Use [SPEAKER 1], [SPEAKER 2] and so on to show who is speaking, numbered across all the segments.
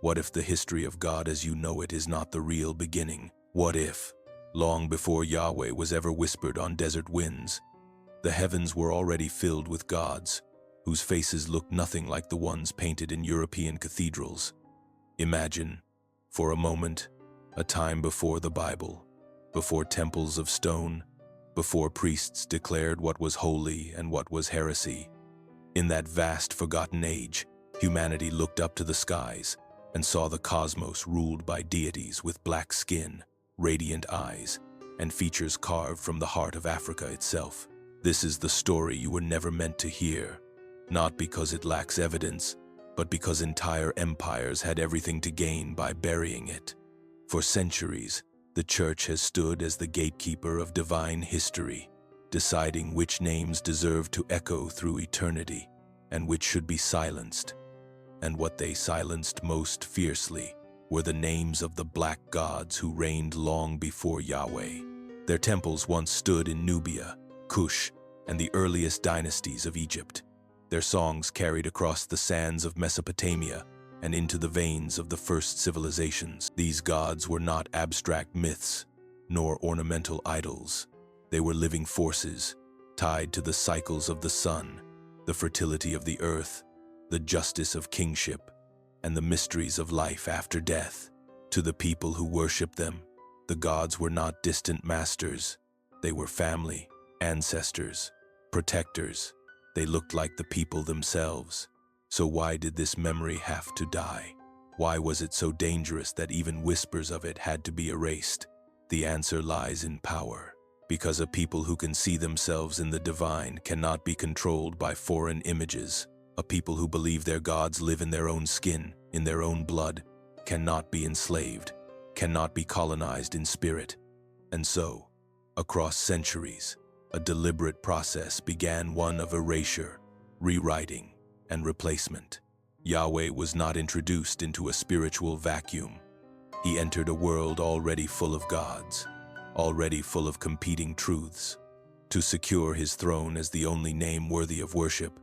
[SPEAKER 1] What if the history of God as you know it is not the real beginning? What if, long before Yahweh was ever whispered on desert winds, the heavens were already filled with gods, whose faces looked nothing like the ones painted in European cathedrals? Imagine, for a moment, a time before the Bible, before temples of stone, before priests declared what was holy and what was heresy. In that vast forgotten age, humanity looked up to the skies and saw the cosmos ruled by deities with black skin, radiant eyes, and features carved from the heart of Africa itself. This is the story you were never meant to hear, not because it lacks evidence, but because entire empires had everything to gain by burying it. For centuries, the Church has stood as the gatekeeper of divine history, deciding which names deserve to echo through eternity and which should be silenced. And what they silenced most fiercely were the names of the black gods who reigned long before Yahweh. Their temples once stood in Nubia, Kush, and the earliest dynasties of Egypt. Their songs carried across the sands of Mesopotamia and into the veins of the first civilizations. These gods were not abstract myths, nor ornamental idols. They were living forces, tied to the cycles of the sun, the fertility of the earth, the justice of kingship, and the mysteries of life after death. To the people who worshiped them, the gods were not distant masters. They were family, ancestors, protectors. They looked like the people themselves. So why did this memory have to die? Why was it so dangerous that even whispers of it had to be erased? The answer lies in power. Because a people who can see themselves in the divine cannot be controlled by foreign images. A people who believe their gods live in their own skin, in their own blood, cannot be enslaved, cannot be colonized in spirit. And so, across centuries, a deliberate process began, one of erasure, rewriting, and replacement. Yahweh was not introduced into a spiritual vacuum. He entered a world already full of gods, already full of competing truths. To secure his throne as the only name worthy of worship,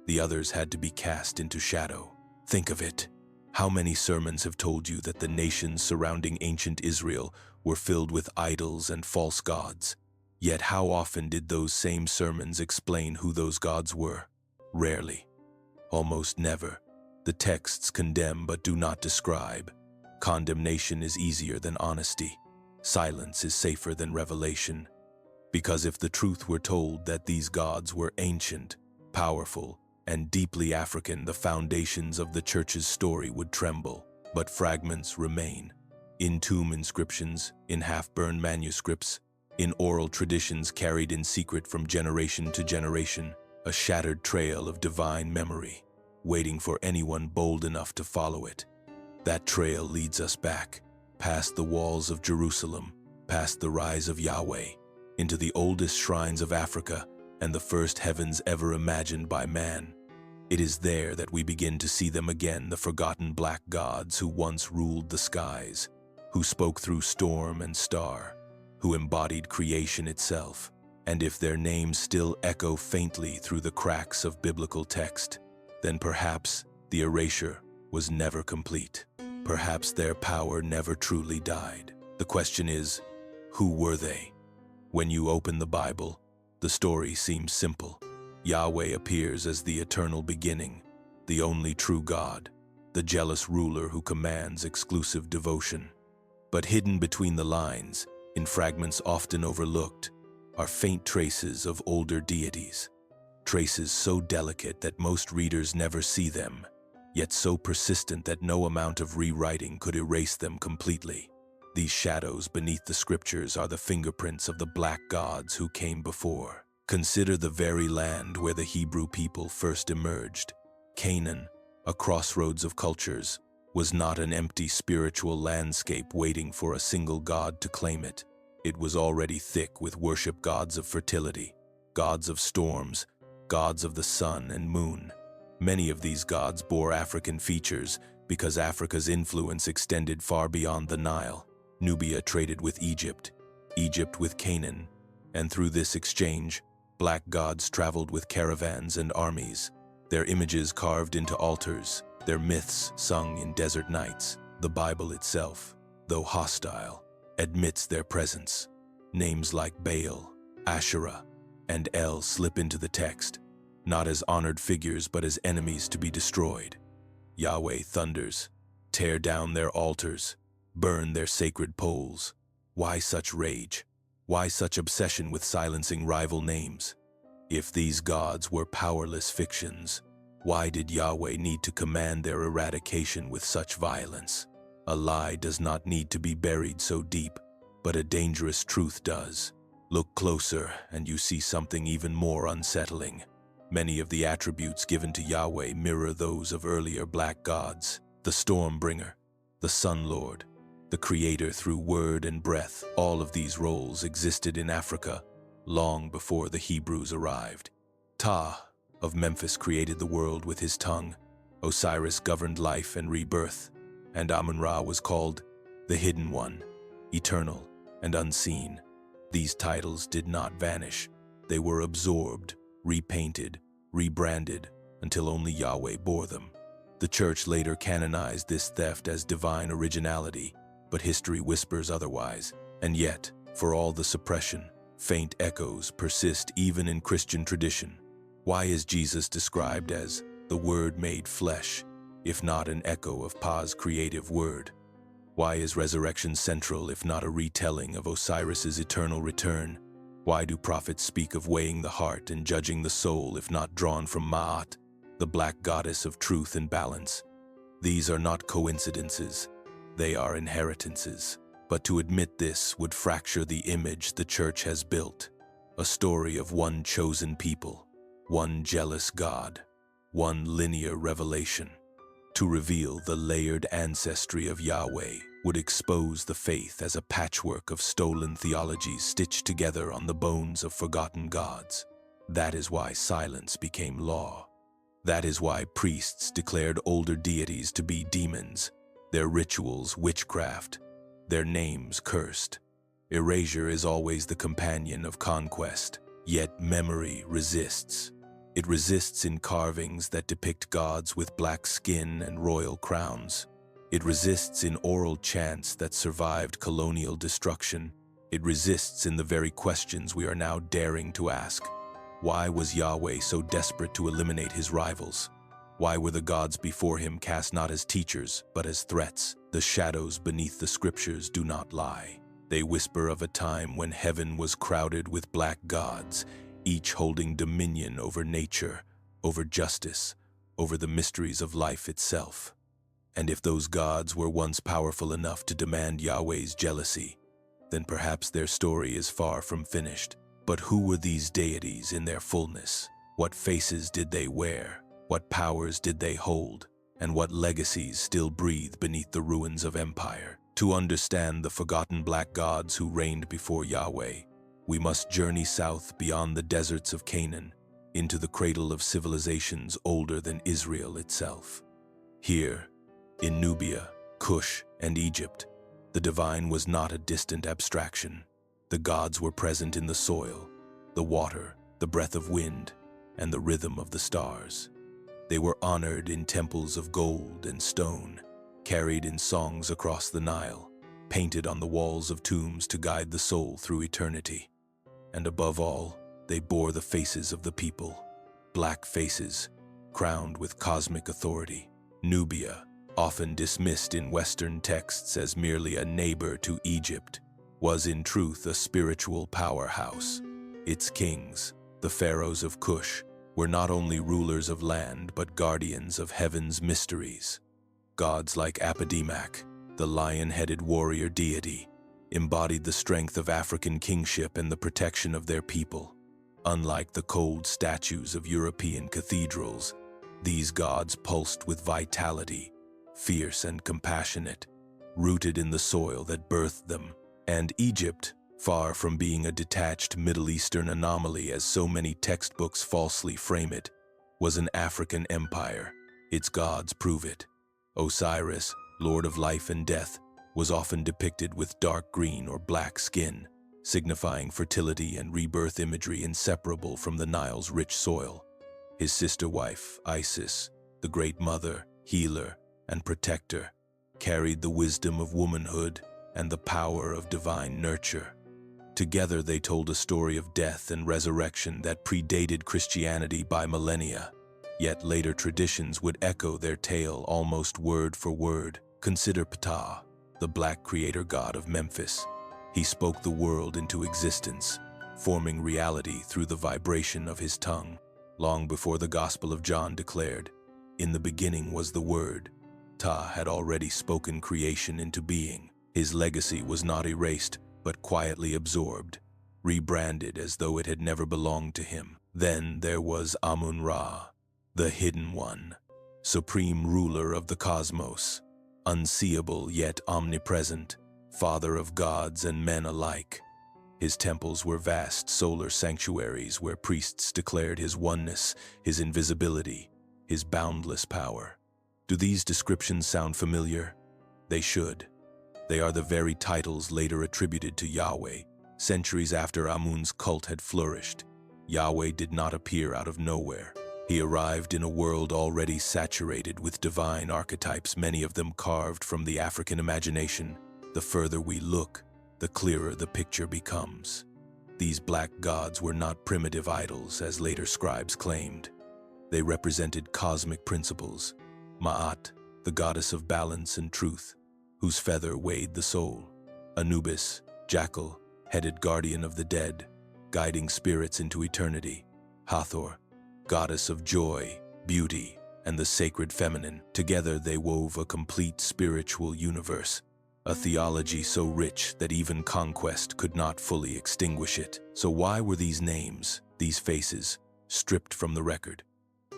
[SPEAKER 1] the others had to be cast into shadow. Think of it. How many sermons have told you that the nations surrounding ancient Israel were filled with idols and false gods? Yet how often did those same sermons explain who those gods were? Rarely. Almost never. The texts condemn but do not describe. Condemnation is easier than honesty. Silence is safer than revelation. Because if the truth were told that these gods were ancient, powerful, and deeply African, the foundations of the Church's story would tremble. But fragments remain. In tomb inscriptions, in half-burned manuscripts, in oral traditions carried in secret from generation to generation, a shattered trail of divine memory, waiting for anyone bold enough to follow it. That trail leads us back, past the walls of Jerusalem, past the rise of Yahweh, into the oldest shrines of Africa and the first heavens ever imagined by man. It is there that we begin to see them again, the forgotten black gods who once ruled the skies, who spoke through storm and star, who embodied creation itself. And if their names still echo faintly through the cracks of biblical text, then perhaps the erasure was never complete. Perhaps their power never truly died. The question is, who were they? When you open the Bible, the story seems simple. Yahweh appears as the eternal beginning, the only true God, the jealous ruler who commands exclusive devotion. But hidden between the lines, in fragments often overlooked, are faint traces of older deities. Traces so delicate that most readers never see them, yet so persistent that no amount of rewriting could erase them completely. These shadows beneath the scriptures are the fingerprints of the black gods who came before. Consider the very land where the Hebrew people first emerged. Canaan, a crossroads of cultures, was not an empty spiritual landscape waiting for a single god to claim it. It was already thick with worship gods of fertility, gods of storms, gods of the sun and moon. Many of these gods bore African features because Africa's influence extended far beyond the Nile. Nubia traded with Egypt, Egypt with Canaan, and through this exchange, black gods traveled with caravans and armies, their images carved into altars, their myths sung in desert nights. The Bible itself, though hostile, admits their presence. Names like Baal, Asherah, and El slip into the text, not as honored figures but as enemies to be destroyed. Yahweh thunders, tear down their altars, burn their sacred poles. Why such rage? Why such obsession with silencing rival names? If these gods were powerless fictions, why did Yahweh need to command their eradication with such violence? A lie does not need to be buried so deep, but a dangerous truth does. Look closer and you see something even more unsettling. Many of the attributes given to Yahweh mirror those of earlier black gods: the Stormbringer, the Sun Lord, the Creator through word and breath. All of these roles existed in Africa long before the Hebrews arrived. Ptah of Memphis created the world with his tongue. Osiris governed life and rebirth, and Amun-Ra was called the Hidden One, eternal and unseen. These titles did not vanish. They were absorbed, repainted, rebranded, until only Yahweh bore them. The church later canonized this theft as divine originality, but history whispers otherwise. And yet, for all the suppression, faint echoes persist even in Christian tradition. Why is Jesus described as the Word made flesh, if not an echo of Ptah's creative word? Why is resurrection central, if not a retelling of Osiris's eternal return? Why do prophets speak of weighing the heart and judging the soul, if not drawn from Ma'at, the black goddess of truth and balance? These are not coincidences, they are inheritances. But to admit this would fracture the image the church has built, a story of one chosen people, one jealous God, one linear revelation. To reveal the layered ancestry of Yahweh would expose the faith as a patchwork of stolen theologies stitched together on the bones of forgotten gods. That is why silence became law. That is why priests declared older deities to be demons, their rituals witchcraft, their names cursed. Erasure is always the companion of conquest, yet memory resists. It resists in carvings that depict gods with black skin and royal crowns. It resists in oral chants that survived colonial destruction. It resists in the very questions we are now daring to ask. Why was Yahweh so desperate to eliminate his rivals? Why were the gods before him cast not as teachers, but as threats? The shadows beneath the scriptures do not lie. They whisper of a time when heaven was crowded with black gods, each holding dominion over nature, over justice, over the mysteries of life itself. And if those gods were once powerful enough to demand Yahweh's jealousy, then perhaps their story is far from finished. But who were these deities in their fullness? What faces did they wear? What powers did they hold? And what legacies still breathe beneath the ruins of empire? To understand the forgotten black gods who reigned before Yahweh, we must journey south beyond the deserts of Canaan, into the cradle of civilizations older than Israel itself. Here, in Nubia, Kush, and Egypt, the divine was not a distant abstraction. The gods were present in the soil, the water, the breath of wind, and the rhythm of the stars. They were honored in temples of gold and stone, carried in songs across the Nile, painted on the walls of tombs to guide the soul through eternity. And above all, they bore the faces of the people, black faces, crowned with cosmic authority. Nubia, often dismissed in Western texts as merely a neighbor to Egypt, was in truth a spiritual powerhouse. Its kings, the pharaohs of Kush, were not only rulers of land but guardians of heaven's mysteries. Gods like Aphrodite, the lion-headed warrior deity, embodied the strength of African kingship and the protection of their people. Unlike the cold statues of European cathedrals, these gods pulsed with vitality, fierce and compassionate, rooted in the soil that birthed them. And Egypt, far from being a detached Middle Eastern anomaly as so many textbooks falsely frame it, was an African empire. Its gods prove it. Osiris, lord of life and death, was often depicted with dark green or black skin, signifying fertility and rebirth imagery inseparable from the Nile's rich soil. His sister wife, Isis, the Great Mother, healer, and protector, carried the wisdom of womanhood and the power of divine nurture. Together they told a story of death and resurrection that predated Christianity by millennia, yet later traditions would echo their tale almost word for word. Consider Ptah, the black creator god of Memphis. He spoke the world into existence, forming reality through the vibration of his tongue. Long before the Gospel of John declared, "In the beginning was the Word," Ptah had already spoken creation into being. His legacy was not erased, but quietly absorbed, rebranded as though it had never belonged to him. Then there was Amun-Ra, the Hidden One, supreme ruler of the cosmos, unseeable yet omnipresent, father of gods and men alike. His temples were vast solar sanctuaries where priests declared his oneness, his invisibility, his boundless power. Do these descriptions sound familiar? They should. They are the very titles later attributed to Yahweh, centuries after Amun's cult had flourished. Yahweh did not appear out of nowhere. He arrived in a world already saturated with divine archetypes, many of them carved from the African imagination. The further we look, the clearer the picture becomes. These black gods were not primitive idols, as later scribes claimed. They represented cosmic principles. Ma'at, the goddess of balance and truth, whose feather weighed the soul. Anubis, jackal, headed guardian of the dead, guiding spirits into eternity. Hathor, goddess of joy, beauty, and the sacred feminine. Together they wove a complete spiritual universe, a theology so rich that even conquest could not fully extinguish it. So why were these names, these faces, stripped from the record?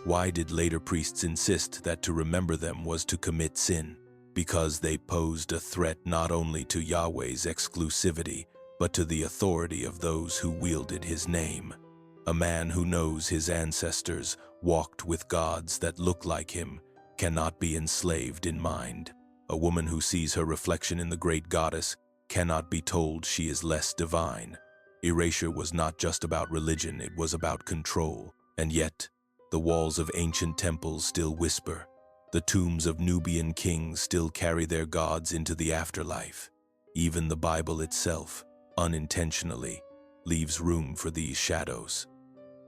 [SPEAKER 1] Why did later priests insist that to remember them was to commit sin? Because they posed a threat not only to Yahweh's exclusivity, but to the authority of those who wielded his name. A man who knows his ancestors walked with gods that look like him cannot be enslaved in mind. A woman who sees her reflection in the great goddess cannot be told she is less divine. Erasure was not just about religion, it was about control. And yet, the walls of ancient temples still whisper. The tombs of Nubian kings still carry their gods into the afterlife. Even the Bible itself, unintentionally, leaves room for these shadows.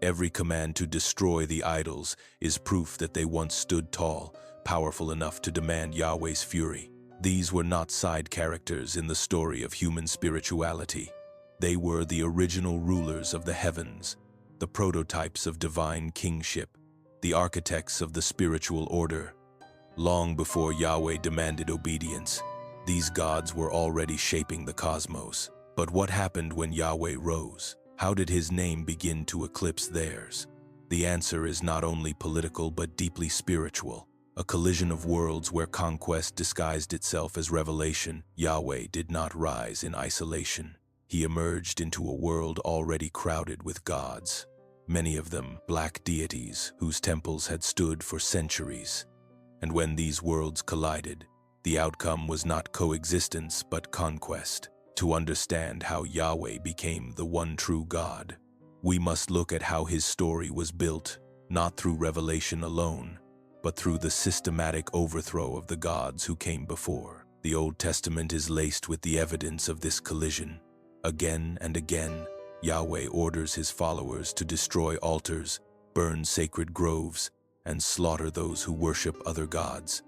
[SPEAKER 1] Every command to destroy the idols is proof that they once stood tall, powerful enough to demand Yahweh's fury. These were not side characters in the story of human spirituality. They were the original rulers of the heavens, the prototypes of divine kingship, the architects of the spiritual order. Long before Yahweh demanded obedience, these gods were already shaping the cosmos. But what happened when Yahweh rose? How did his name begin to eclipse theirs? The answer is not only political but deeply spiritual. A collision of worlds where conquest disguised itself as revelation. Yahweh did not rise in isolation. He emerged into a world already crowded with gods, many of them black deities whose temples had stood for centuries. And when these worlds collided, the outcome was not coexistence but conquest. To understand how Yahweh became the one true God, we must look at how his story was built, not through revelation alone, but through the systematic overthrow of the gods who came before. The Old Testament is laced with the evidence of this collision. Again and again, Yahweh orders his followers to destroy altars, burn sacred groves, and slaughter those who worship other gods.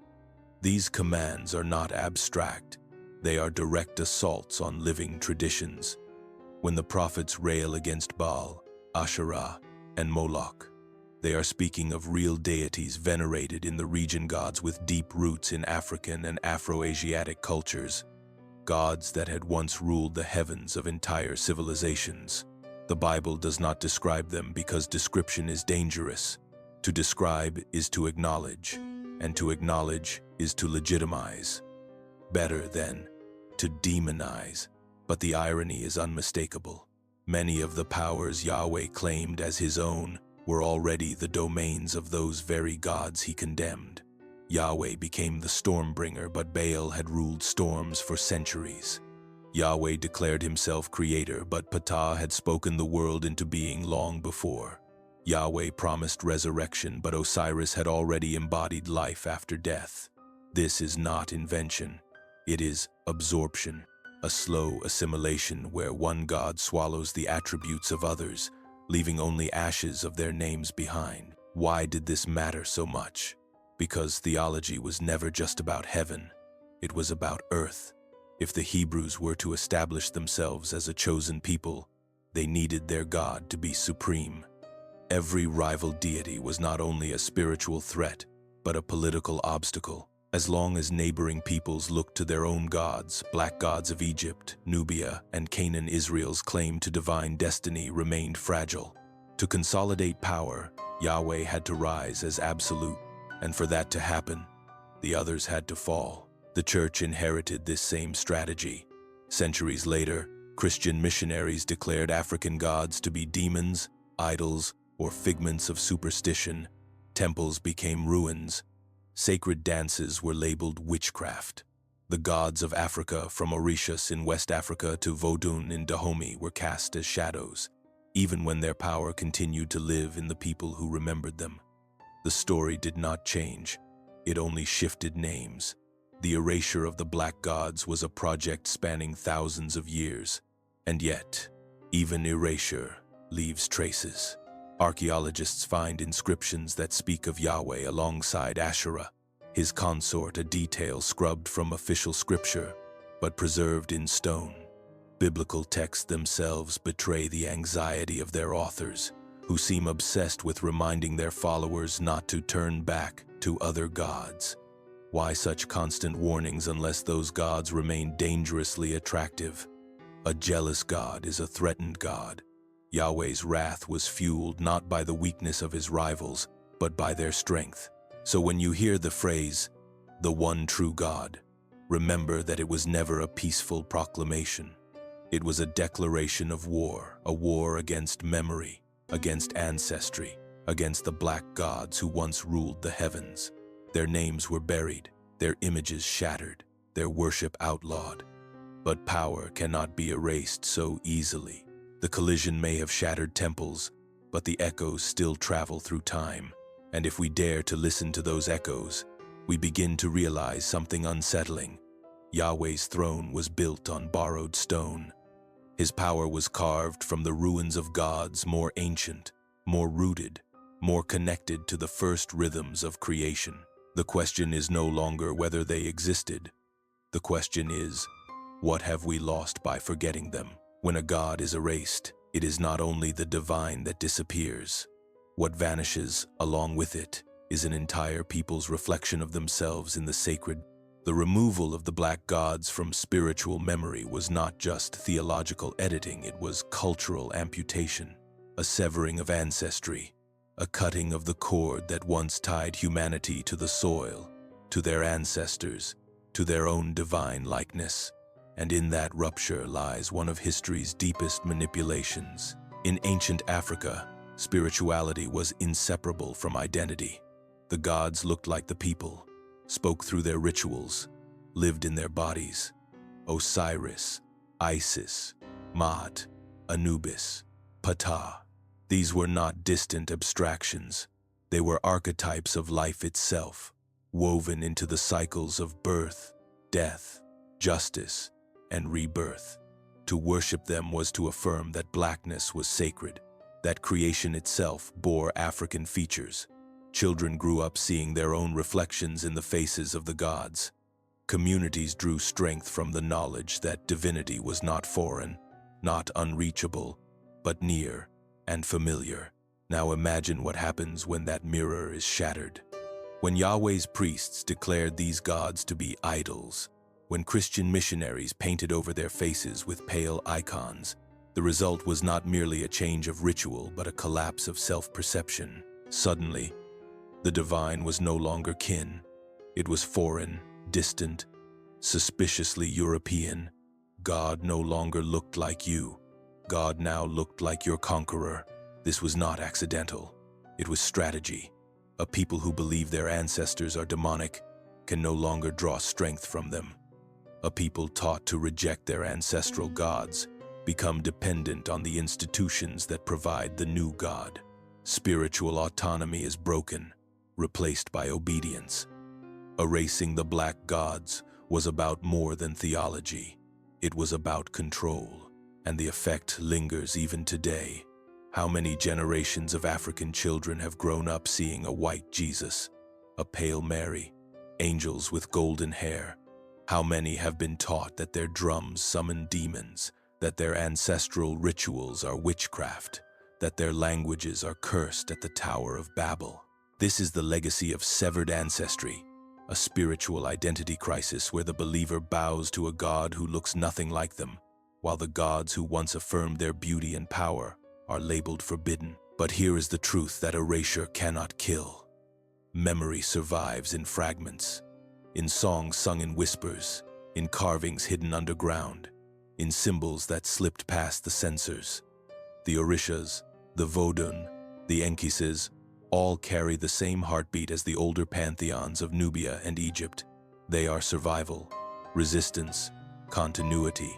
[SPEAKER 1] These commands are not abstract. They are direct assaults on living traditions. When the prophets rail against Baal, Asherah, and Moloch, they are speaking of real deities venerated in the region, gods with deep roots in African and Afro-Asiatic cultures, gods that had once ruled the heavens of entire civilizations. The Bible does not describe them because description is dangerous. To describe is to acknowledge, and to acknowledge is to legitimize. Better, then, to demonize. But the irony is unmistakable. Many of the powers Yahweh claimed as his own were already the domains of those very gods he condemned. Yahweh became the stormbringer, but Baal had ruled storms for centuries. Yahweh declared himself creator, but Ptah had spoken the world into being long before. Yahweh promised resurrection, but Osiris had already embodied life after death. This is not invention. It is absorption, a slow assimilation where one god swallows the attributes of others, leaving only ashes of their names behind. Why did this matter so much? Because theology was never just about heaven. It was about earth. If the Hebrews were to establish themselves as a chosen people, they needed their God to be supreme. Every rival deity was not only a spiritual threat, but a political obstacle. As long as neighboring peoples looked to their own gods, black gods of Egypt, Nubia, and Canaan, Israel's claim to divine destiny remained fragile. To consolidate power, Yahweh had to rise as absolute, and for that to happen, the others had to fall. The church inherited this same strategy. Centuries later, Christian missionaries declared African gods to be demons, idols, or figments of superstition. Temples became ruins. Sacred dances were labeled witchcraft. The gods of Africa, from Mauritius in West Africa to Vodun in Dahomey, were cast as shadows, even when their power continued to live in the people who remembered them. The story did not change. It only shifted names. The erasure of the black gods was a project spanning thousands of years. And yet, even erasure leaves traces. Archaeologists find inscriptions that speak of Yahweh alongside Asherah, his consort, a detail scrubbed from official scripture, but preserved in stone. Biblical texts themselves betray the anxiety of their authors, who seem obsessed with reminding their followers not to turn back to other gods. Why such constant warnings unless those gods remain dangerously attractive? A jealous God is a threatened God. Yahweh's wrath was fueled not by the weakness of his rivals, but by their strength. So when you hear the phrase, "the one true God," remember that it was never a peaceful proclamation. It was a declaration of war, a war against memory, against ancestry, against the black gods who once ruled the heavens. Their names were buried, their images shattered, their worship outlawed. But power cannot be erased so easily. The collision may have shattered temples, but the echoes still travel through time. And if we dare to listen to those echoes, we begin to realize something unsettling. Yahweh's throne was built on borrowed stone. His power was carved from the ruins of gods more ancient, more rooted, more connected to the first rhythms of creation. The question is no longer whether they existed. The question is, what have we lost by forgetting them? When a god is erased, it is not only the divine that disappears. What vanishes along with it is an entire people's reflection of themselves in the sacred. The removal of the black gods from spiritual memory was not just theological editing, it was cultural amputation, a severing of ancestry, a cutting of the cord that once tied humanity to the soil, to their ancestors, to their own divine likeness. And in that rupture lies one of history's deepest manipulations. In ancient Africa, spirituality was inseparable from identity. The gods looked like the people, spoke through their rituals, lived in their bodies. Osiris, Isis, Maat, Anubis, Ptah. These were not distant abstractions. They were archetypes of life itself, woven into the cycles of birth, death, justice, and rebirth. To worship them was to affirm that blackness was sacred, that creation itself bore African features. Children grew up seeing their own reflections in the faces of the gods. Communities drew strength from the knowledge that divinity was not foreign, not unreachable, but near and familiar. Now imagine what happens when that mirror is shattered. When Yahweh's priests declared these gods to be idols, when Christian missionaries painted over their faces with pale icons, the result was not merely a change of ritual, but a collapse of self-perception. Suddenly, the divine was no longer kin. It was foreign, distant, suspiciously European. God no longer looked like you. God now looked like your conqueror. This was not accidental. It was strategy. A people who believe their ancestors are demonic can no longer draw strength from them. A people taught to reject their ancestral gods become dependent on the institutions that provide the new God. Spiritual autonomy is broken, replaced by obedience. Erasing the black gods was about more than theology. It was about control, and the effect lingers even today. How many generations of African children have grown up seeing a white Jesus, a pale Mary, angels with golden hair? How many have been taught that their drums summon demons, that their ancestral rituals are witchcraft, that their languages are cursed at the Tower of Babel? This is the legacy of severed ancestry, a spiritual identity crisis where the believer bows to a God who looks nothing like them, while the gods who once affirmed their beauty and power are labeled forbidden. But here is the truth that erasure cannot kill. Memory survives in fragments, in songs sung in whispers, in carvings hidden underground, in symbols that slipped past the censors. The Orishas, the Vodun, the Enkises, all carry the same heartbeat as the older pantheons of Nubia and Egypt. They are survival, resistance, continuity.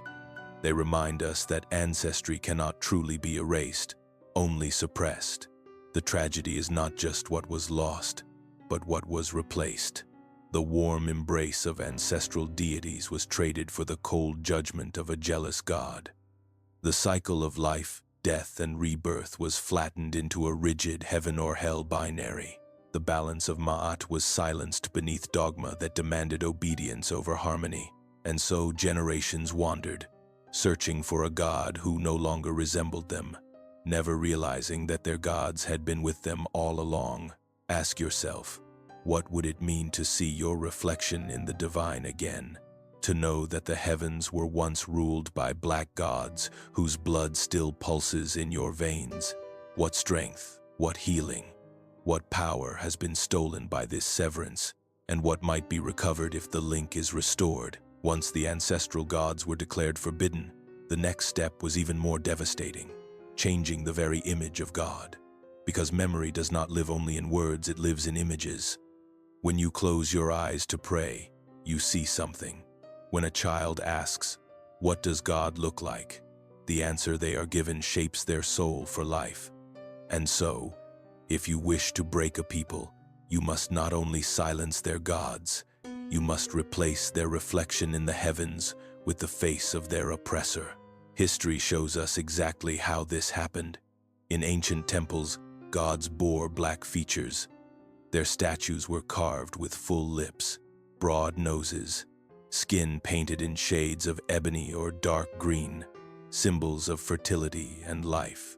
[SPEAKER 1] They remind us that ancestry cannot truly be erased, only suppressed. The tragedy is not just what was lost, but what was replaced. The warm embrace of ancestral deities was traded for the cold judgment of a jealous God. The cycle of life, death, and rebirth was flattened into a rigid heaven or hell binary. The balance of Ma'at was silenced beneath dogma that demanded obedience over harmony. And so generations wandered, searching for a God who no longer resembled them, never realizing that their gods had been with them all along. Ask yourself, what would it mean to see your reflection in the divine again? To know that the heavens were once ruled by black gods whose blood still pulses in your veins? What strength, what healing, what power has been stolen by this severance, and what might be recovered if the link is restored? Once the ancestral gods were declared forbidden, the next step was even more devastating, changing the very image of God. Because memory does not live only in words, it lives in images. When you close your eyes to pray, you see something. When a child asks, "What does God look like?" the answer they are given shapes their soul for life. And so, if you wish to break a people, you must not only silence their gods, you must replace their reflection in the heavens with the face of their oppressor. History shows us exactly how this happened. In ancient temples, gods bore black features. Their statues were carved with full lips, broad noses, skin painted in shades of ebony or dark green, symbols of fertility and life.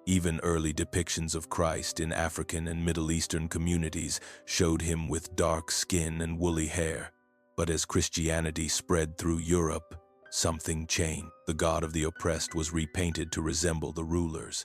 [SPEAKER 1] Even early depictions of Christ in African and Middle Eastern communities showed him with dark skin and woolly hair. But as Christianity spread through Europe, something changed. The God of the oppressed was repainted to resemble the rulers.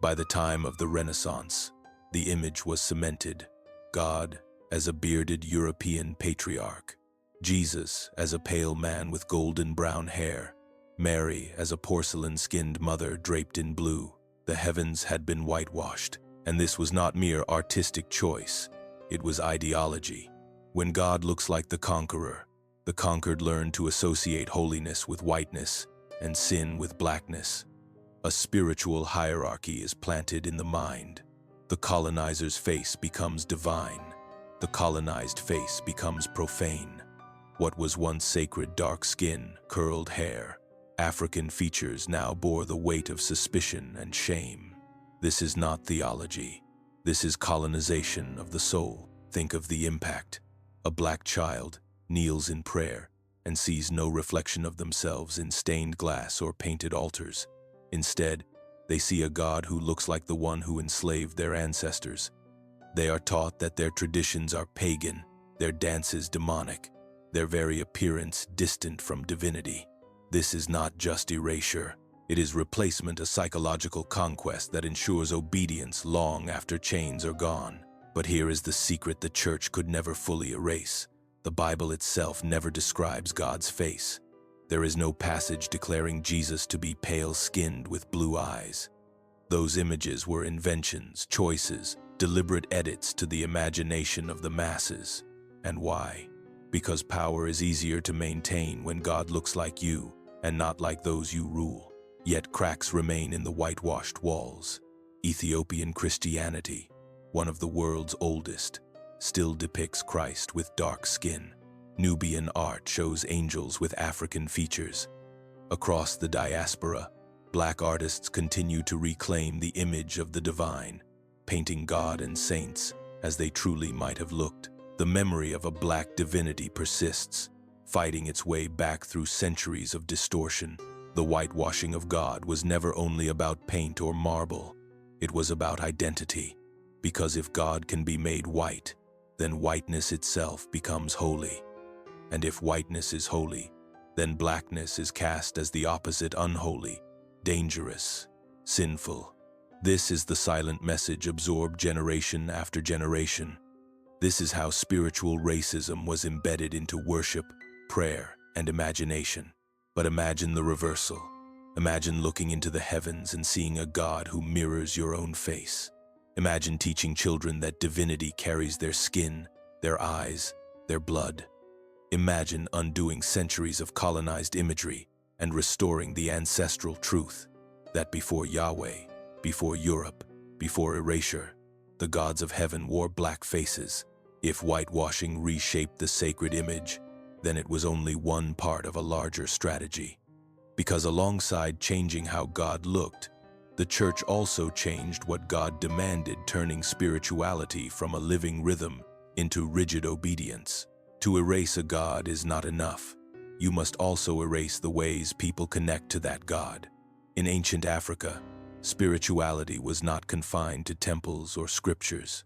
[SPEAKER 1] By the time of the Renaissance, the image was cemented. God as a bearded European patriarch, Jesus as a pale man with golden brown hair, Mary as a porcelain-skinned mother draped in blue. The heavens had been whitewashed, and this was not mere artistic choice, it was ideology. When God looks like the conquered learn to associate holiness with whiteness and sin with blackness. A spiritual hierarchy is planted in the mind. The colonizer's face becomes divine. The colonized face becomes profane. What was once sacred dark skin, curled hair, African features now bore the weight of suspicion and shame. This is not theology. This is colonization of the soul. Think of the impact. A black child kneels in prayer and sees no reflection of themselves in stained glass or painted altars. Instead, they see a God who looks like the one who enslaved their ancestors. They are taught that their traditions are pagan, their dances demonic, their very appearance distant from divinity. This is not just erasure. It is replacement, a psychological conquest that ensures obedience long after chains are gone. But here is the secret the church could never fully erase. The Bible itself never describes God's face. There is no passage declaring Jesus to be pale-skinned with blue eyes. Those images were inventions, choices, deliberate edits to the imagination of the masses. And why? Because power is easier to maintain when God looks like you and not like those you rule. Yet cracks remain in the whitewashed walls. Ethiopian Christianity, one of the world's oldest, still depicts Christ with dark skin. Nubian art shows angels with African features. Across the diaspora, Black artists continue to reclaim the image of the divine, painting God and saints as they truly might have looked. The memory of a Black divinity persists, fighting its way back through centuries of distortion. The whitewashing of God was never only about paint or marble. It was about identity, because if God can be made white, then whiteness itself becomes holy. And if whiteness is holy, then blackness is cast as the opposite, unholy, dangerous, sinful. This is the silent message absorbed generation after generation. This is how spiritual racism was embedded into worship, prayer, and imagination. But imagine the reversal. Imagine looking into the heavens and seeing a God who mirrors your own face. Imagine teaching children that divinity carries their skin, their eyes, their blood. Imagine undoing centuries of colonized imagery and restoring the ancestral truth that before Yahweh, before Europe, before erasure, the gods of heaven wore black faces. If whitewashing reshaped the sacred image, then it was only one part of a larger strategy. Because alongside changing how God looked, the church also changed what God demanded, turning spirituality from a living rhythm into rigid obedience. To erase a God is not enough. You must also erase the ways people connect to that God. In ancient Africa, spirituality was not confined to temples or scriptures.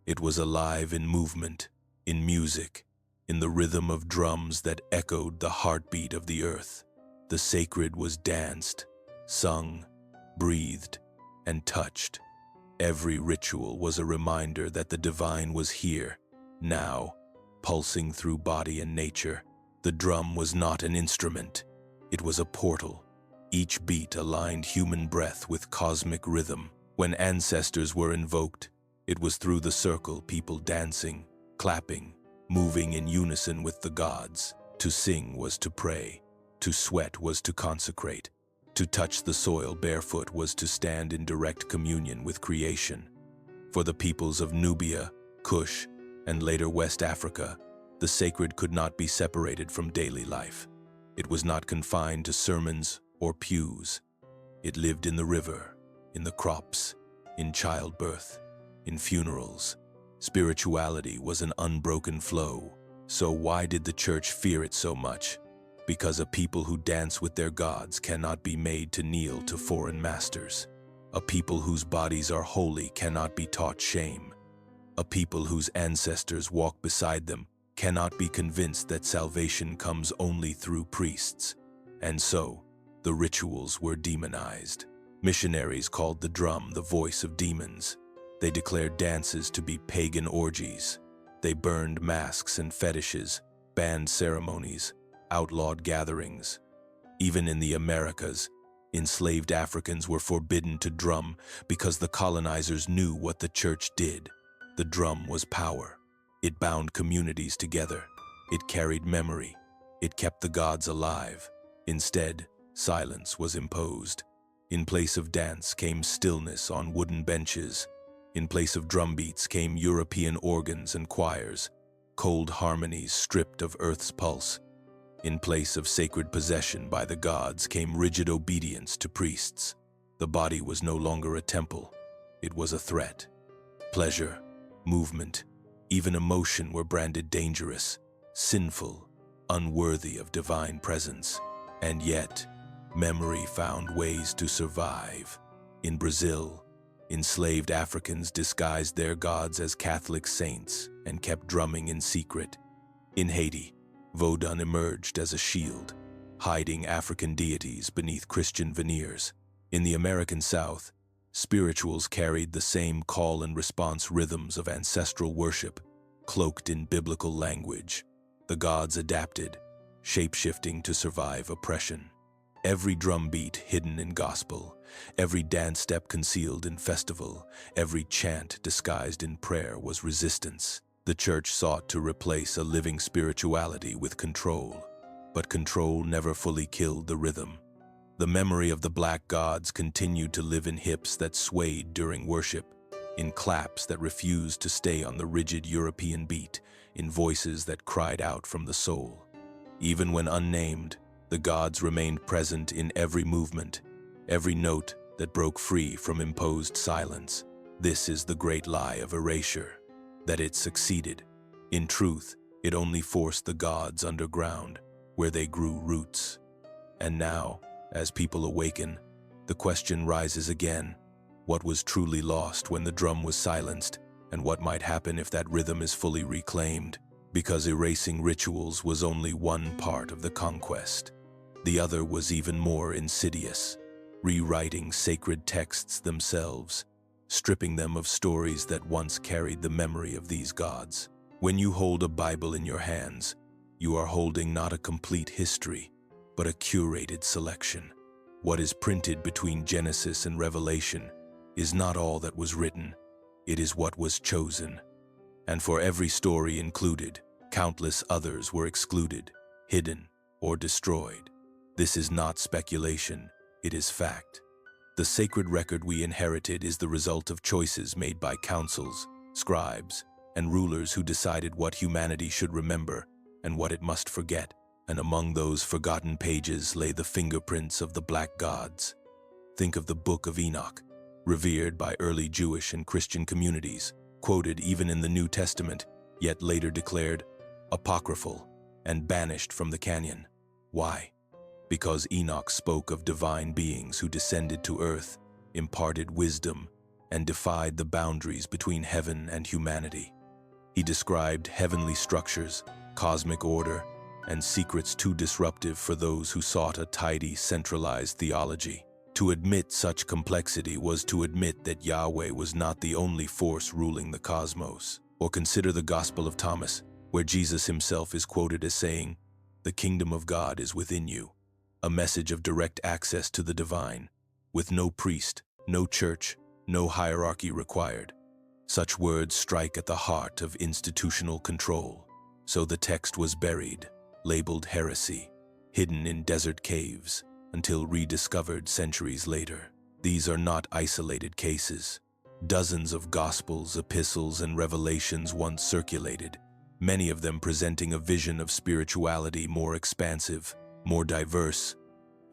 [SPEAKER 1] It was alive in movement, in music, in the rhythm of drums that echoed the heartbeat of the earth. The sacred was danced, sung, breathed, and touched. Every ritual was a reminder that the divine was here, now, pulsing through body and nature. The drum was not an instrument. It was a portal. Each beat aligned human breath with cosmic rhythm. When ancestors were invoked, it was through the circle, people dancing, clapping, moving in unison with the gods. To sing was to pray. To sweat was to consecrate. To touch the soil barefoot was to stand in direct communion with creation. For the peoples of Nubia, Kush, and later West Africa, the sacred could not be separated from daily life. It was not confined to sermons or pews. It lived in the river, in the crops, in childbirth, in funerals. Spirituality was an unbroken flow. So why did the church fear it so much? Because a people who dance with their gods cannot be made to kneel to foreign masters. A people whose bodies are holy cannot be taught shame. A people whose ancestors walk beside them cannot be convinced that salvation comes only through priests. And so, the rituals were demonized. Missionaries called the drum the voice of demons. They declared dances to be pagan orgies. They burned masks and fetishes, banned ceremonies, outlawed gatherings. Even in the Americas, enslaved Africans were forbidden to drum because the colonizers knew what the church did. The drum was power. It bound communities together. It carried memory. It kept the gods alive. Instead, silence was imposed. In place of dance came stillness on wooden benches. In place of drum beats came European organs and choirs, cold harmonies stripped of earth's pulse. In place of sacred possession by the gods came rigid obedience to priests. The body was no longer a temple. It was a threat. Pleasure, movement, even emotion were branded dangerous, sinful, unworthy of divine presence. And yet, memory found ways to survive. In Brazil, enslaved Africans disguised their gods as Catholic saints and kept drumming in secret. In Haiti, Vodun emerged as a shield, hiding African deities beneath Christian veneers. In the American South, spirituals carried the same call and response rhythms of ancestral worship, cloaked in biblical language. The gods adapted, shape-shifting to survive oppression. Every drum beat hidden in gospel, every dance step concealed in festival, every chant disguised in prayer was resistance. The church sought to replace a living spirituality with control, but control never fully killed the rhythm. The memory of the black gods continued to live in hips that swayed during worship, in claps that refused to stay on the rigid European beat, in voices that cried out from the soul. Even when unnamed, the gods remained present in every movement, every note that broke free from imposed silence. This is the great lie of erasure, that it succeeded. In truth, it only forced the gods underground, where they grew roots. And now, as people awaken, the question rises again: what was truly lost when the drum was silenced, and what might happen if that rhythm is fully reclaimed? Because erasing rituals was only one part of the conquest. The other was even more insidious: rewriting sacred texts themselves, stripping them of stories that once carried the memory of these gods. When you hold a Bible in your hands, you are holding not a complete history, but a curated selection. What is printed between Genesis and Revelation is not all that was written, it is what was chosen. And for every story included, countless others were excluded, hidden, or destroyed. This is not speculation, it is fact. The sacred record we inherited is the result of choices made by councils, scribes, and rulers who decided what humanity should remember and what it must forget. And among those forgotten pages lay the fingerprints of the black gods. Think of the Book of Enoch, revered by early Jewish and Christian communities, quoted even in the New Testament, yet later declared apocryphal and banished from the canon. Why? Because Enoch spoke of divine beings who descended to earth, imparted wisdom, and defied the boundaries between heaven and humanity. He described heavenly structures, cosmic order, and secrets too disruptive for those who sought a tidy, centralized theology. To admit such complexity was to admit that Yahweh was not the only force ruling the cosmos. Or consider the Gospel of Thomas, where Jesus himself is quoted as saying, "The kingdom of God is within you," a message of direct access to the divine, with no priest, no church, no hierarchy required. Such words strike at the heart of institutional control. So the text was buried, labeled heresy, hidden in desert caves, until rediscovered centuries later. These are not isolated cases. Dozens of Gospels, epistles, and revelations once circulated, many of them presenting a vision of spirituality more expansive, more diverse,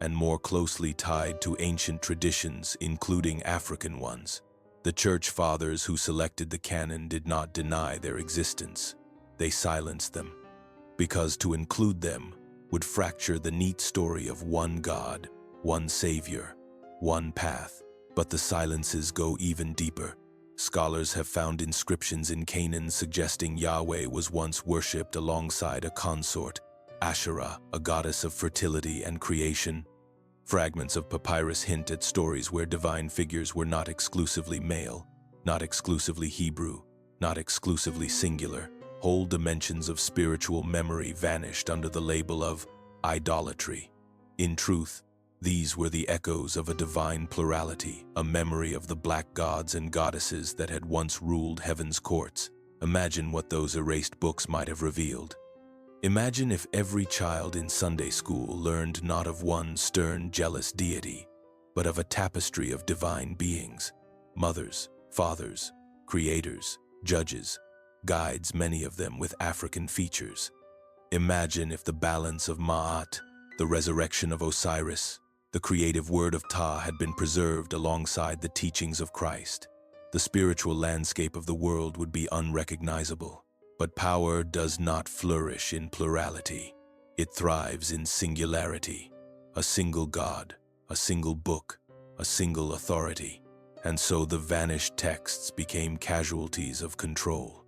[SPEAKER 1] and more closely tied to ancient traditions, including African ones. The Church Fathers who selected the canon did not deny their existence. They silenced them, because to include them would fracture the neat story of one God, one Savior, one path. But the silences go even deeper. Scholars have found inscriptions in Canaan suggesting Yahweh was once worshipped alongside a consort, Asherah, a goddess of fertility and creation. Fragments of papyrus hint at stories where divine figures were not exclusively male, not exclusively Hebrew, not exclusively singular. Whole dimensions of spiritual memory vanished under the label of idolatry. In truth, these were the echoes of a divine plurality, a memory of the black gods and goddesses that had once ruled heaven's courts. Imagine what those erased books might have revealed. Imagine if every child in Sunday school learned not of one stern, jealous deity, but of a tapestry of divine beings, mothers, fathers, creators, judges, guides, many of them with African features. Imagine if the balance of Ma'at, the resurrection of Osiris, the creative word of Ptah had been preserved alongside the teachings of Christ. The spiritual landscape of the world would be unrecognizable. But power does not flourish in plurality. It thrives in singularity. A single God, a single book, a single authority. And so the vanished texts became casualties of control.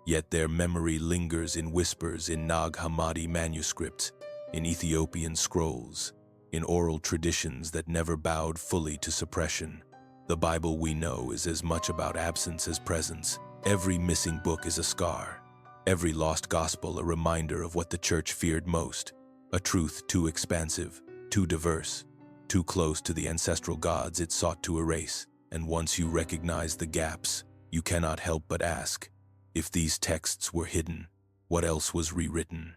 [SPEAKER 1] Yet their memory lingers in whispers in Nag Hammadi manuscripts, in Ethiopian scrolls, in oral traditions that never bowed fully to suppression. The Bible we know is as much about absence as presence. Every missing book is a scar. Every lost gospel a reminder of what the church feared most, a truth too expansive, too diverse, too close to the ancestral gods it sought to erase. And once you recognize the gaps, you cannot help but ask, if these texts were hidden, what else was rewritten?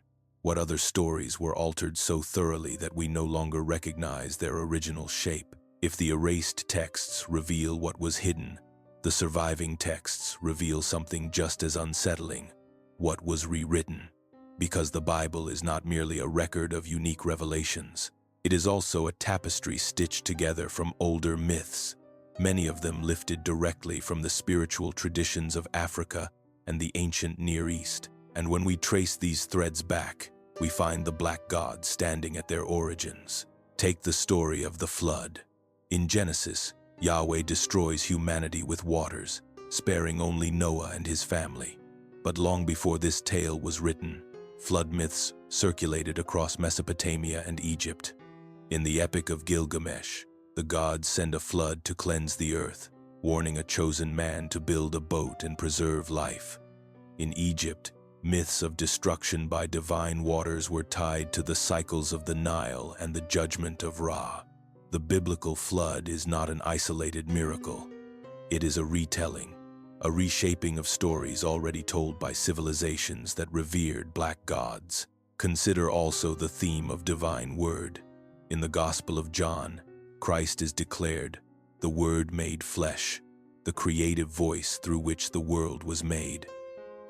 [SPEAKER 1] What other stories were altered so thoroughly that we no longer recognize their original shape? If the erased texts reveal what was hidden, the surviving texts reveal something just as unsettling: what was rewritten. Because the Bible is not merely a record of unique revelations, it is also a tapestry stitched together from older myths, many of them lifted directly from the spiritual traditions of Africa and the ancient Near East. And when we trace these threads back, we find the black god standing at their origins. Take the story of the flood. In Genesis, Yahweh destroys humanity with waters, sparing only Noah and his family. But long before this tale was written, flood myths circulated across Mesopotamia and Egypt. In the Epic of Gilgamesh, the gods send a flood to cleanse the earth, warning a chosen man to build a boat and preserve life. In Egypt, myths of destruction by divine waters were tied to the cycles of the Nile and the judgment of Ra. The biblical flood is not an isolated miracle. It is a retelling, a reshaping of stories already told by civilizations that revered black gods. Consider also the theme of divine word. In the Gospel of John, Christ is declared the Word made flesh, the creative voice through which the world was made.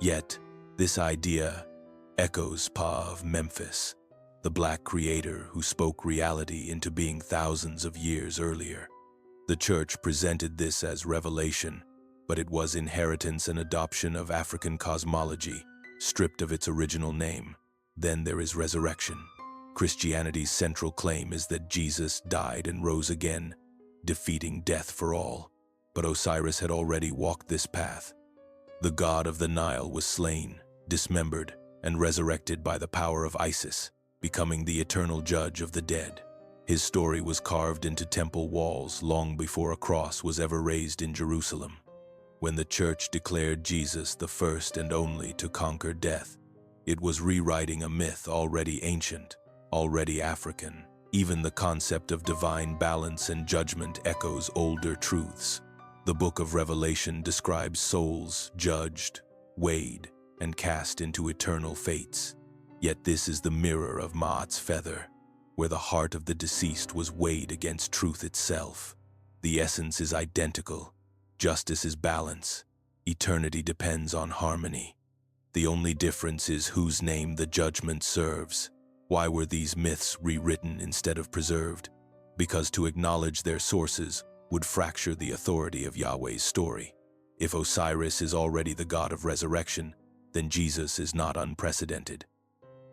[SPEAKER 1] Yet, this idea echoes Pa of Memphis, the black creator who spoke reality into being thousands of years earlier. The church presented this as revelation, but it was inheritance and adoption of African cosmology, stripped of its original name. Then there is resurrection. Christianity's central claim is that Jesus died and rose again, defeating death for all. But Osiris had already walked this path. The god of the Nile was slain, dismembered, and resurrected by the power of Isis, becoming the eternal judge of the dead. His story was carved into temple walls long before a cross was ever raised in Jerusalem. When the church declared Jesus the first and only to conquer death, it was rewriting a myth already ancient, already African. Even the concept of divine balance and judgment echoes older truths. The book of Revelation describes souls judged, weighed, and cast into eternal fates. Yet this is the mirror of Ma'at's feather, where the heart of the deceased was weighed against truth itself. The essence is identical. Justice is balance. Eternity depends on harmony. The only difference is whose name the judgment serves. Why were these myths rewritten instead of preserved? Because to acknowledge their sources would fracture the authority of Yahweh's story. If Osiris is already the god of resurrection, then Jesus is not unprecedented.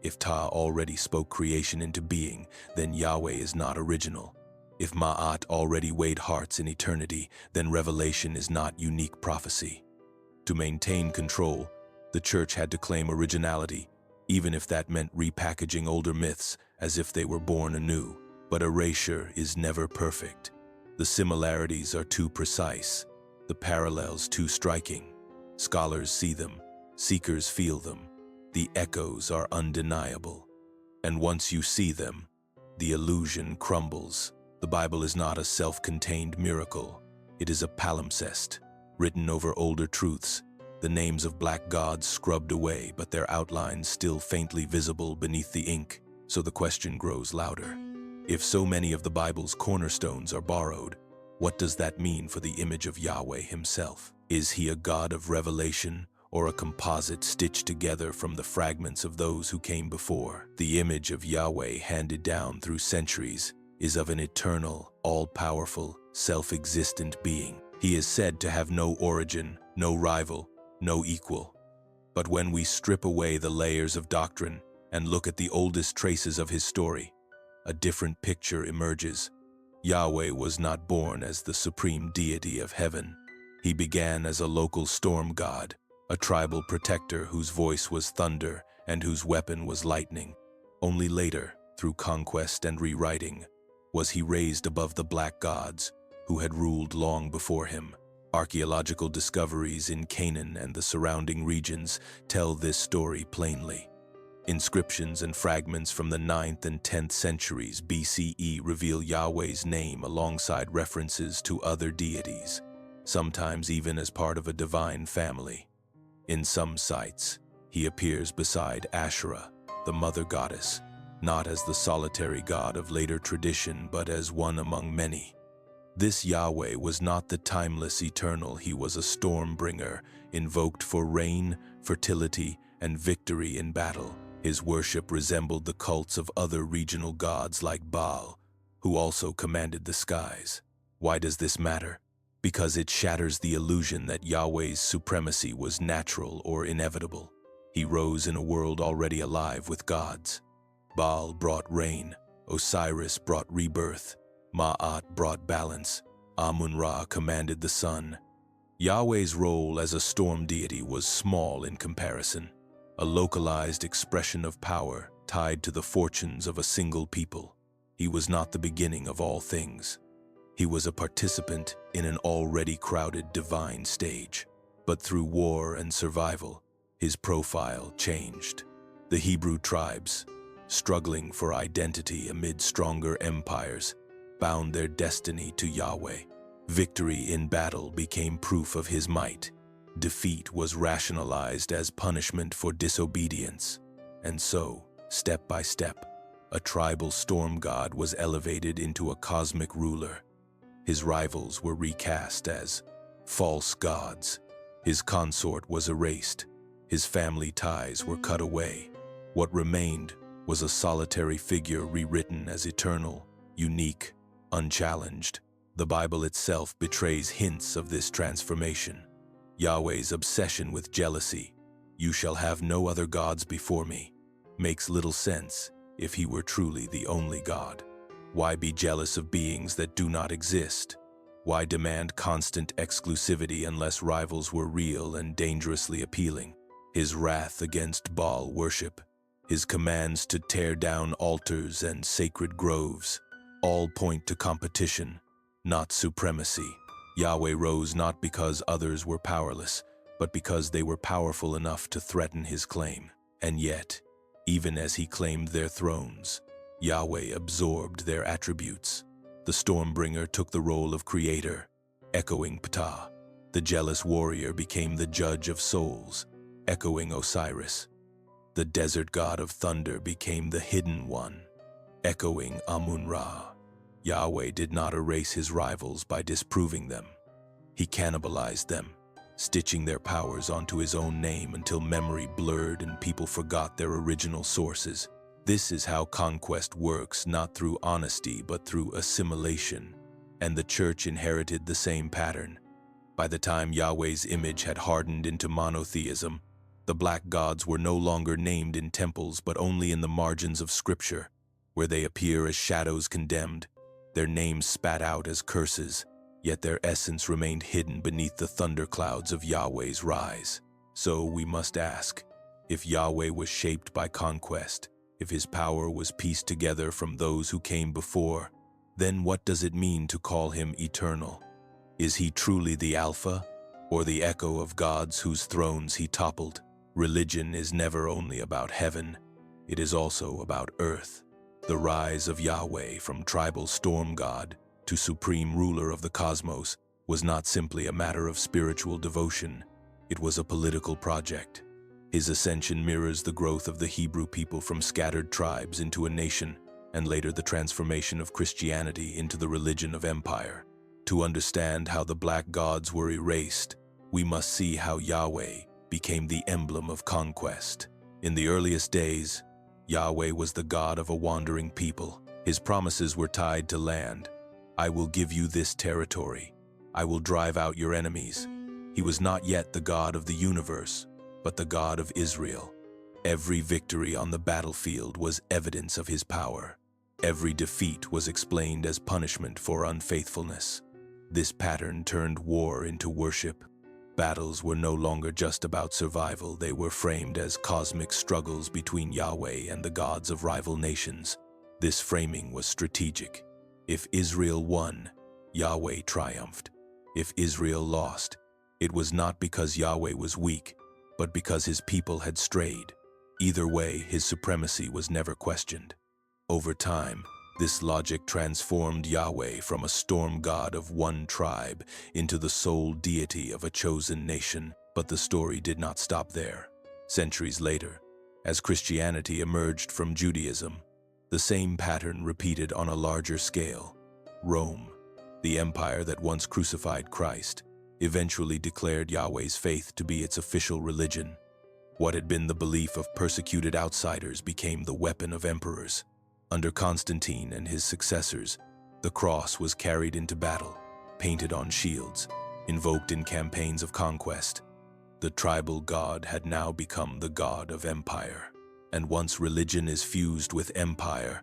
[SPEAKER 1] If Ta already spoke creation into being, then Yahweh is not original. If Ma'at already weighed hearts in eternity, then revelation is not unique prophecy. To maintain control, the church had to claim originality, even if that meant repackaging older myths as if they were born anew. But erasure is never perfect. The similarities are too precise, the parallels too striking. Scholars see them, seekers feel them. The echoes are undeniable. And once you see them, the illusion crumbles. The Bible is not a self-contained miracle. It is a palimpsest, written over older truths, the names of black gods scrubbed away, but their outlines still faintly visible beneath the ink. So the question grows louder. If so many of the Bible's cornerstones are borrowed, what does that mean for the image of Yahweh himself? Is he a God of revelation, or a composite stitched together from the fragments of those who came before? The image of Yahweh handed down through centuries is of an eternal, all-powerful, self-existent being. He is said to have no origin, no rival, no equal. But when we strip away the layers of doctrine and look at the oldest traces of his story, a different picture emerges. Yahweh was not born as the supreme deity of heaven. He began as a local storm god, a tribal protector whose voice was thunder and whose weapon was lightning. Only later, through conquest and rewriting, was he raised above the black gods who had ruled long before him. Archaeological discoveries in Canaan and the surrounding regions tell this story plainly. Inscriptions and fragments from the 9th and 10th centuries BCE reveal Yahweh's name alongside references to other deities, sometimes even as part of a divine family. In some sites, he appears beside Asherah, the mother goddess, not as the solitary god of later tradition, but as one among many. This Yahweh was not the timeless eternal, he was a storm bringer, invoked for rain, fertility, and victory in battle. His worship resembled the cults of other regional gods like Baal, who also commanded the skies. Why does this matter? Because it shatters the illusion that Yahweh's supremacy was natural or inevitable. He rose in a world already alive with gods. Baal brought rain, Osiris brought rebirth, Ma'at brought balance, Amun-Ra commanded the sun. Yahweh's role as a storm deity was small in comparison, a localized expression of power tied to the fortunes of a single people. He was not the beginning of all things. He was a participant in an already crowded divine stage. But through war and survival, his profile changed. The Hebrew tribes, struggling for identity amid stronger empires, bound their destiny to Yahweh. Victory in battle became proof of his might. Defeat was rationalized as punishment for disobedience. And so, step by step, a tribal storm god was elevated into a cosmic ruler. His rivals were recast as false gods. His consort was erased. His family ties were cut away. What remained was a solitary figure rewritten as eternal, unique, unchallenged. The Bible itself betrays hints of this transformation. Yahweh's obsession with jealousy, "You shall have no other gods before me," makes little sense if he were truly the only God. Why be jealous of beings that do not exist? Why demand constant exclusivity unless rivals were real and dangerously appealing? His wrath against Baal worship, his commands to tear down altars and sacred groves, all point to competition, not supremacy. Yahweh rose not because others were powerless, but because they were powerful enough to threaten his claim. And yet, even as he claimed their thrones, Yahweh absorbed their attributes. The Stormbringer took the role of creator, echoing Ptah. The jealous warrior became the judge of souls, echoing Osiris. The desert god of thunder became the hidden one, echoing Amun-Ra. Yahweh did not erase his rivals by disproving them. He cannibalized them, stitching their powers onto his own name until memory blurred and people forgot their original sources. This is how conquest works, not through honesty but through assimilation. And the church inherited the same pattern. By the time Yahweh's image had hardened into monotheism, the black gods were no longer named in temples but only in the margins of scripture, where they appear as shadows condemned, their names spat out as curses, yet their essence remained hidden beneath the thunderclouds of Yahweh's rise. So we must ask, if Yahweh was shaped by conquest, if his power was pieced together from those who came before, then what does it mean to call him eternal? Is he truly the Alpha, or the echo of gods whose thrones he toppled? Religion is never only about heaven, it is also about earth. The rise of Yahweh from tribal storm god to supreme ruler of the cosmos was not simply a matter of spiritual devotion, it was a political project. His ascension mirrors the growth of the Hebrew people from scattered tribes into a nation, and later the transformation of Christianity into the religion of empire. To understand how the black gods were erased, we must see how Yahweh became the emblem of conquest. In the earliest days, Yahweh was the God of a wandering people. His promises were tied to land. "I will give you this territory. I will drive out your enemies." He was not yet the God of the universe, but the God of Israel. Every victory on the battlefield was evidence of his power. Every defeat was explained as punishment for unfaithfulness. This pattern turned war into worship. Battles were no longer just about survival, they were framed as cosmic struggles between Yahweh and the gods of rival nations. This framing was strategic. If Israel won, Yahweh triumphed. If Israel lost, it was not because Yahweh was weak, but because his people had strayed. Either way, his supremacy was never questioned. Over time, this logic transformed Yahweh from a storm god of one tribe into the sole deity of a chosen nation. But the story did not stop there. Centuries later, As Christianity emerged from Judaism, the same pattern repeated on a larger scale. Rome, the empire that once crucified Christ, eventually declared Yahweh's faith to be its official religion. What had been the belief of persecuted outsiders became the weapon of emperors. Under Constantine and his successors, the cross was carried into battle, painted on shields, invoked in campaigns of conquest. The tribal god had now become the god of empire. And once religion is fused with empire,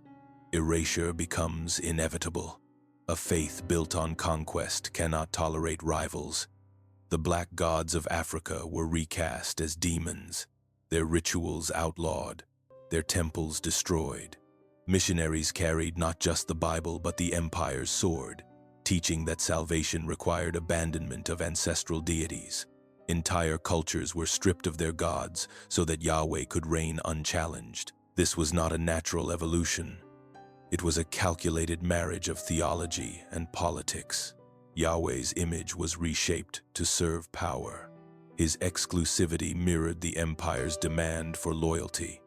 [SPEAKER 1] erasure becomes inevitable. A faith built on conquest cannot tolerate rivals. The black gods of Africa were recast as demons, their rituals outlawed, their temples destroyed. Missionaries carried not just the Bible but the empire's sword, teaching that salvation required abandonment of ancestral deities. Entire cultures were stripped of their gods so that Yahweh could reign unchallenged. This was not a natural evolution. It was a calculated marriage of theology and politics. Yahweh's image was reshaped to serve power. His exclusivity mirrored the empire's demand for loyalty.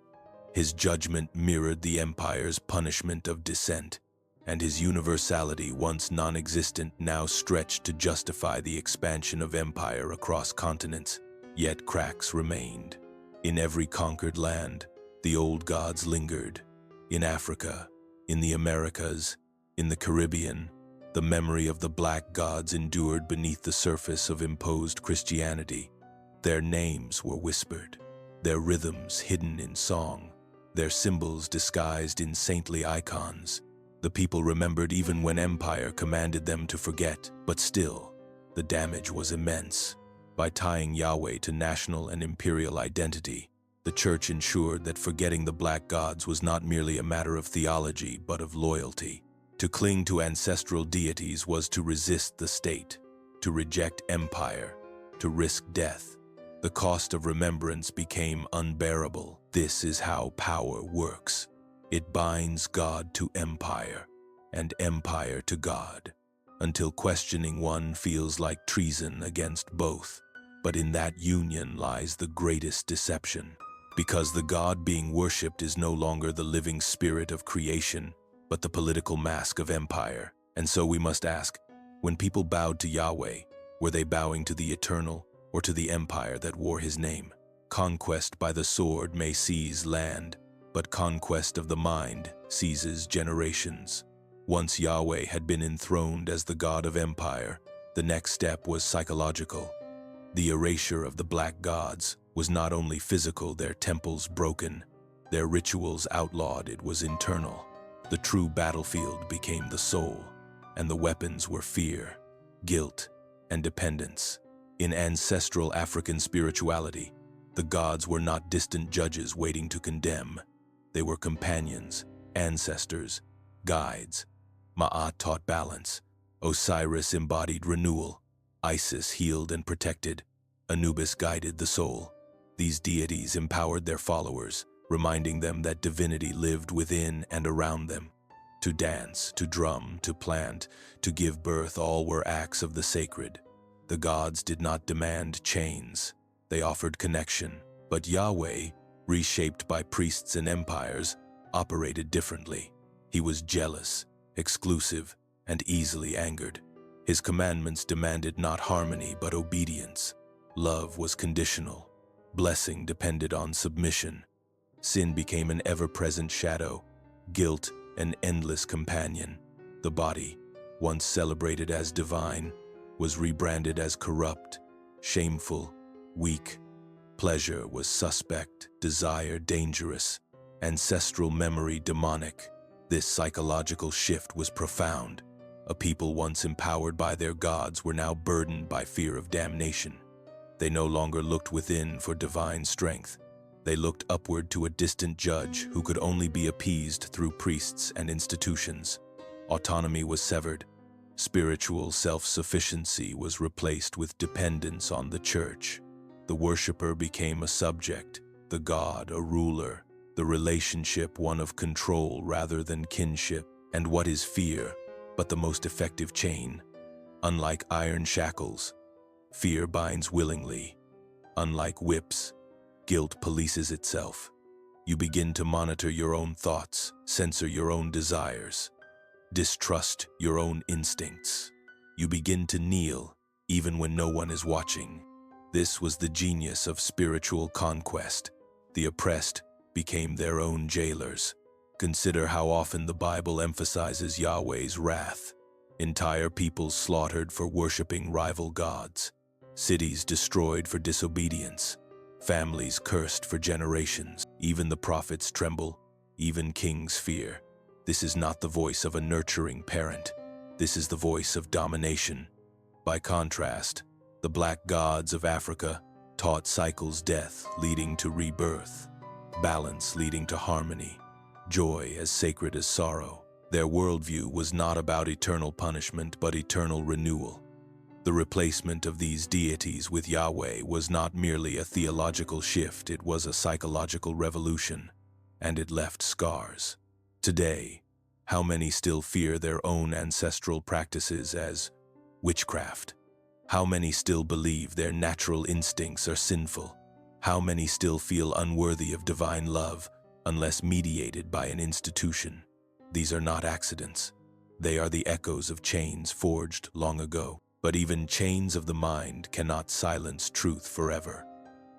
[SPEAKER 1] His judgment mirrored the empire's punishment of dissent, and his universality, once non-existent, now stretched to justify the expansion of empire across continents. Yet cracks remained. In every conquered land, the old gods lingered. In Africa, in the Americas, in the Caribbean, the memory of the black gods endured beneath the surface of imposed Christianity. Their names were whispered, their rhythms hidden in song, their symbols disguised in saintly icons. The people remembered even when empire commanded them to forget, but still, the damage was immense. By tying Yahweh to national and imperial identity, the church ensured that forgetting the black gods was not merely a matter of theology, but of loyalty. To cling to ancestral deities was to resist the state, to reject empire, to risk death. The cost of remembrance became unbearable. This is how power works. It binds God to empire, and empire to God, until questioning one feels like treason against both. But in that union lies the greatest deception, because the God being worshipped is no longer the living spirit of creation, but the political mask of empire. And so we must ask, when people bowed to Yahweh, were they bowing to the eternal or to the empire that wore his name? Conquest by the sword may seize land, but conquest of the mind seizes generations. Once Yahweh had been enthroned as the God of empire, the next step was psychological. The erasure of the black gods was not only physical, their temples broken, their rituals outlawed, it was internal. The true battlefield became the soul, and the weapons were fear, guilt, and dependence. In ancestral African spirituality, the gods were not distant judges waiting to condemn. They were companions, ancestors, guides. Ma'at taught balance. Osiris embodied renewal. Isis healed and protected. Anubis guided the soul. These deities empowered their followers, reminding them that divinity lived within and around them. To dance, to drum, to plant, to give birth, all were acts of the sacred. The gods did not demand chains. They offered connection. But Yahweh, reshaped by priests and empires, operated differently. He was jealous, exclusive, and easily angered. His commandments demanded not harmony but obedience. Love was conditional. Blessing depended on submission. Sin became an ever-present shadow, guilt an endless companion. The body, once celebrated as divine, was rebranded as corrupt, shameful, weak. Pleasure was suspect, desire dangerous, ancestral memory demonic. This psychological shift was profound. A people once empowered by their gods were now burdened by fear of damnation. They no longer looked within for divine strength. They looked upward to a distant judge who could only be appeased through priests and institutions. Autonomy was severed. Spiritual self-sufficiency was replaced with dependence on the church. The worshiper became a subject, the god a ruler, the relationship one of control rather than kinship. And what is fear but the most effective chain? Unlike iron shackles, fear binds willingly. Unlike whips, guilt polices itself. You begin to monitor your own thoughts, censor your own desires, distrust your own instincts. You begin to kneel, even when no one is watching. This was the genius of spiritual conquest. The oppressed became their own jailers. Consider how often the Bible emphasizes Yahweh's wrath. Entire peoples slaughtered for worshiping rival gods. Cities destroyed for disobedience. Families cursed for generations. Even the prophets tremble. Even kings fear. This is not the voice of a nurturing parent. This is the voice of domination. By contrast, the black gods of Africa taught cycles death leading to rebirth, balance leading to harmony, joy as sacred as sorrow. Their worldview was not about eternal punishment but eternal renewal. The replacement of these deities with Yahweh was not merely a theological shift, it was a psychological revolution, and it left scars. Today, how many still fear their own ancestral practices as witchcraft? How many still believe their natural instincts are sinful? How many still feel unworthy of divine love unless mediated by an institution? These are not accidents. They are the echoes of chains forged long ago. But even chains of the mind cannot silence truth forever,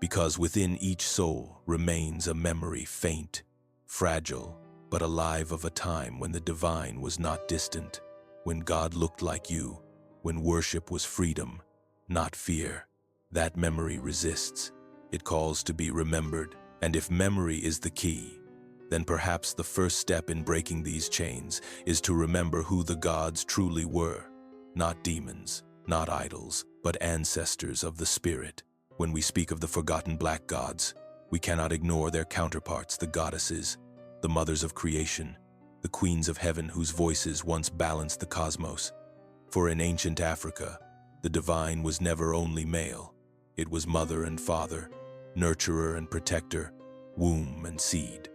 [SPEAKER 1] because within each soul remains a memory faint, fragile, but alive of a time when the divine was not distant, when God looked like you, when worship was freedom, not fear. That memory resists. It calls to be remembered. And if memory is the key, then perhaps the first step in breaking these chains is to remember who the gods truly were. Not demons, not idols, but ancestors of the spirit. When we speak of the forgotten black gods, we cannot ignore their counterparts, the goddesses, the mothers of creation, the queens of heaven whose voices once balanced the cosmos. For in ancient Africa, the divine was never only male. It was mother and father, nurturer and protector, womb and seed.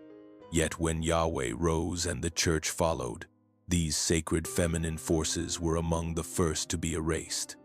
[SPEAKER 1] Yet when Yahweh rose and the church followed, these sacred feminine forces were among the first to be erased.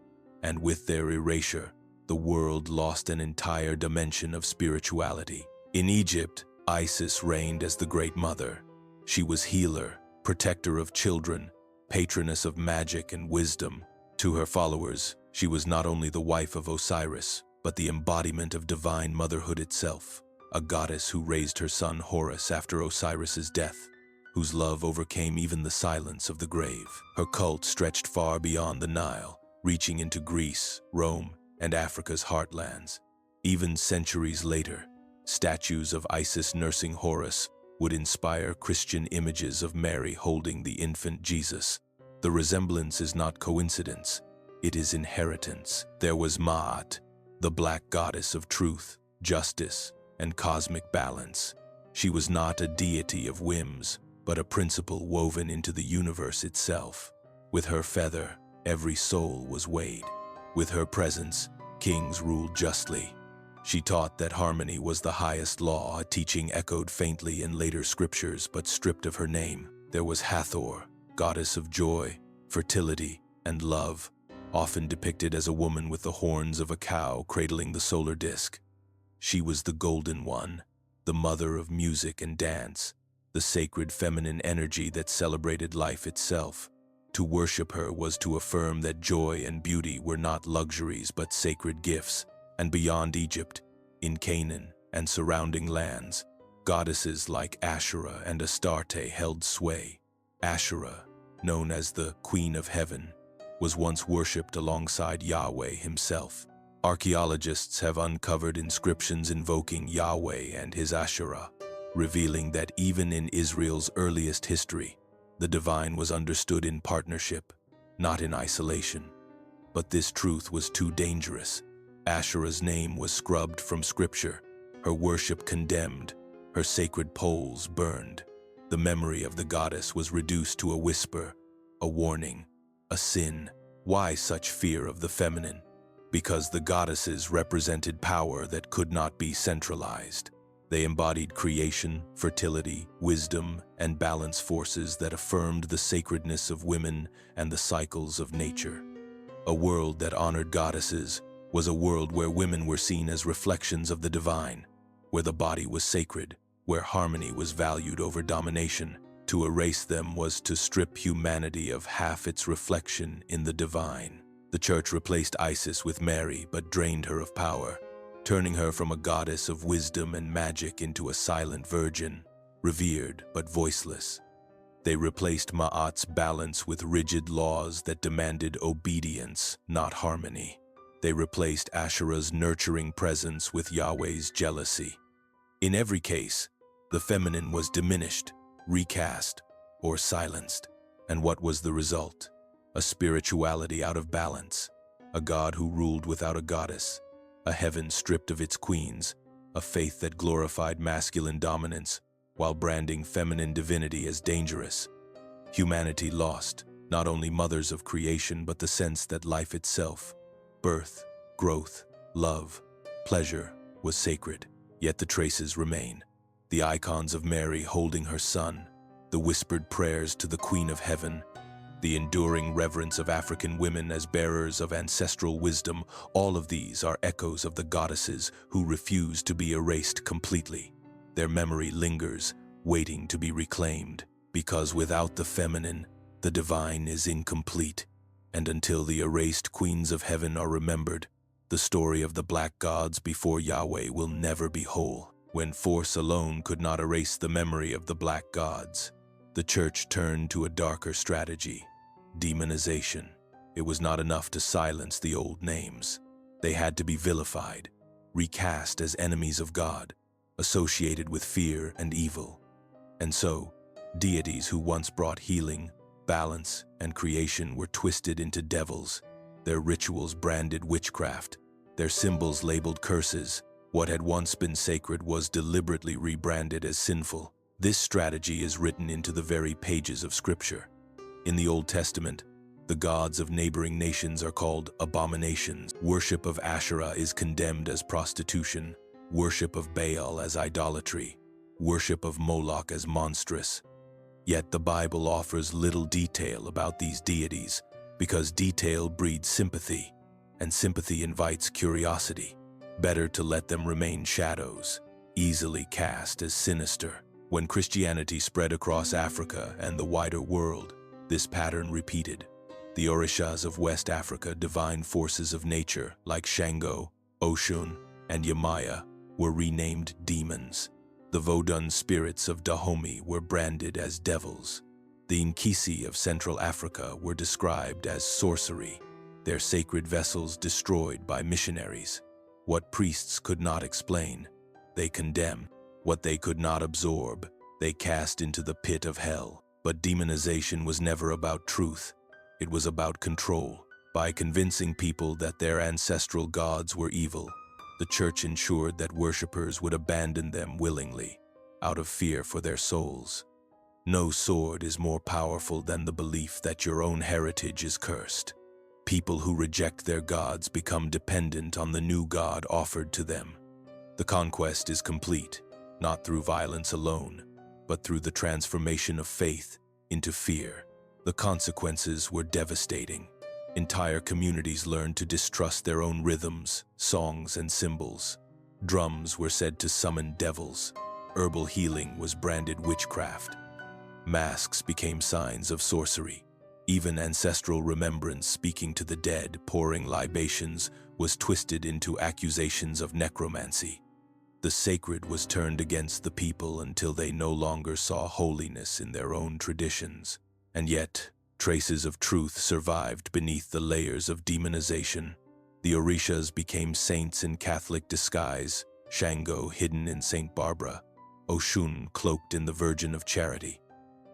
[SPEAKER 1] And with their erasure, the world lost an entire dimension of spirituality. In Egypt, Isis reigned as the Great Mother. She was healer, protector of children, patroness of magic and wisdom. To her followers, she was not only the wife of Osiris, but the embodiment of divine motherhood itself, a goddess who raised her son Horus after Osiris's death, whose love overcame even the silence of the grave. Her cult stretched far beyond the Nile, reaching into Greece, Rome, and Africa's heartlands. Even centuries later, statues of Isis nursing Horus would inspire Christian images of Mary holding the infant Jesus. The resemblance is not coincidence, it is inheritance. There was Ma'at, the black goddess of truth, justice, and cosmic balance. She was not a deity of whims, but a principle woven into the universe itself. With her feather, every soul was weighed. With her presence, kings ruled justly. She taught that harmony was the highest law, a teaching echoed faintly in later scriptures but stripped of her name. There was Hathor, goddess of joy, fertility, and love, often depicted as a woman with the horns of a cow cradling the solar disk. She was the Golden One, the mother of music and dance, the sacred feminine energy that celebrated life itself. To worship her was to affirm that joy and beauty were not luxuries but sacred gifts. And beyond Egypt, in Canaan and surrounding lands, goddesses like Asherah and Astarte held sway. Asherah, known as the Queen of Heaven, was once worshipped alongside Yahweh himself. Archaeologists have uncovered inscriptions invoking Yahweh and his Asherah, revealing that even in Israel's earliest history, the divine was understood in partnership, not in isolation. But this truth was too dangerous. Asherah's name was scrubbed from scripture, her worship condemned, her sacred poles burned. The memory of the goddess was reduced to a whisper, a warning, a sin. Why such fear of the feminine? Because the goddesses represented power that could not be centralized. They embodied creation, fertility, wisdom, and balance forces that affirmed the sacredness of women and the cycles of nature. A world that honored goddesses was a world where women were seen as reflections of the divine, where the body was sacred, where harmony was valued over domination. To erase them was to strip humanity of half its reflection in the divine. The church replaced Isis with Mary, but drained her of power, turning her from a goddess of wisdom and magic into a silent virgin, revered but voiceless. They replaced Ma'at's balance with rigid laws that demanded obedience, not harmony. They replaced Asherah's nurturing presence with Yahweh's jealousy. In every case, the feminine was diminished, recast, or silenced. And what was the result? A spirituality out of balance, a God who ruled without a goddess, a heaven stripped of its queens, a faith that glorified masculine dominance while branding feminine divinity as dangerous. Humanity lost not only mothers of creation but the sense that life itself, birth, growth, love, pleasure, was sacred. Yet the traces remain. The icons of Mary holding her son, the whispered prayers to the Queen of Heaven, the enduring reverence of African women as bearers of ancestral wisdom, all of these are echoes of the goddesses who refuse to be erased completely. Their memory lingers, waiting to be reclaimed, because without the feminine, the divine is incomplete. And until the erased queens of heaven are remembered, the story of the black gods before Yahweh will never be whole. When force alone could not erase the memory of the black gods, the church turned to a darker strategy: demonization. It was not enough to silence the old names. They had to be vilified, recast as enemies of God, associated with fear and evil. And so, deities who once brought healing, balance, and creation were twisted into devils, their rituals branded witchcraft, their symbols labeled curses. What had once been sacred was deliberately rebranded as sinful. This strategy is written into the very pages of Scripture. In the Old Testament, the gods of neighboring nations are called abominations. Worship of Asherah is condemned as prostitution, worship of Baal as idolatry, worship of Moloch as monstrous. Yet the Bible offers little detail about these deities, because detail breeds sympathy, and sympathy invites curiosity. Better to let them remain shadows, easily cast as sinister. When Christianity spread across Africa and the wider world, this pattern repeated. The Orishas of West Africa, divine forces of nature like Shango, Oshun, and Yamaya, were renamed demons. The Vodun spirits of Dahomey were branded as devils. The Nkisi of Central Africa were described as sorcery, their sacred vessels destroyed by missionaries. What priests could not explain, they condemn. What they could not absorb, they cast into the pit of hell. But demonization was never about truth. It was about control. By convincing people that their ancestral gods were evil, the church ensured that worshippers would abandon them willingly, out of fear for their souls. No sword is more powerful than the belief that your own heritage is cursed. People who reject their gods become dependent on the new god offered to them. The conquest is complete, not through violence alone, but through the transformation of faith into fear. The consequences were devastating. Entire communities learned to distrust their own rhythms, songs, and symbols. Drums were said to summon devils. Herbal healing was branded witchcraft. Masks became signs of sorcery. Even ancestral remembrance, speaking to the dead, pouring libations, was twisted into accusations of necromancy. The sacred was turned against the people until they no longer saw holiness in their own traditions. And yet, traces of truth survived beneath the layers of demonization. The Orishas became saints in Catholic disguise, Shango hidden in St. Barbara, Oshun cloaked in the Virgin of Charity.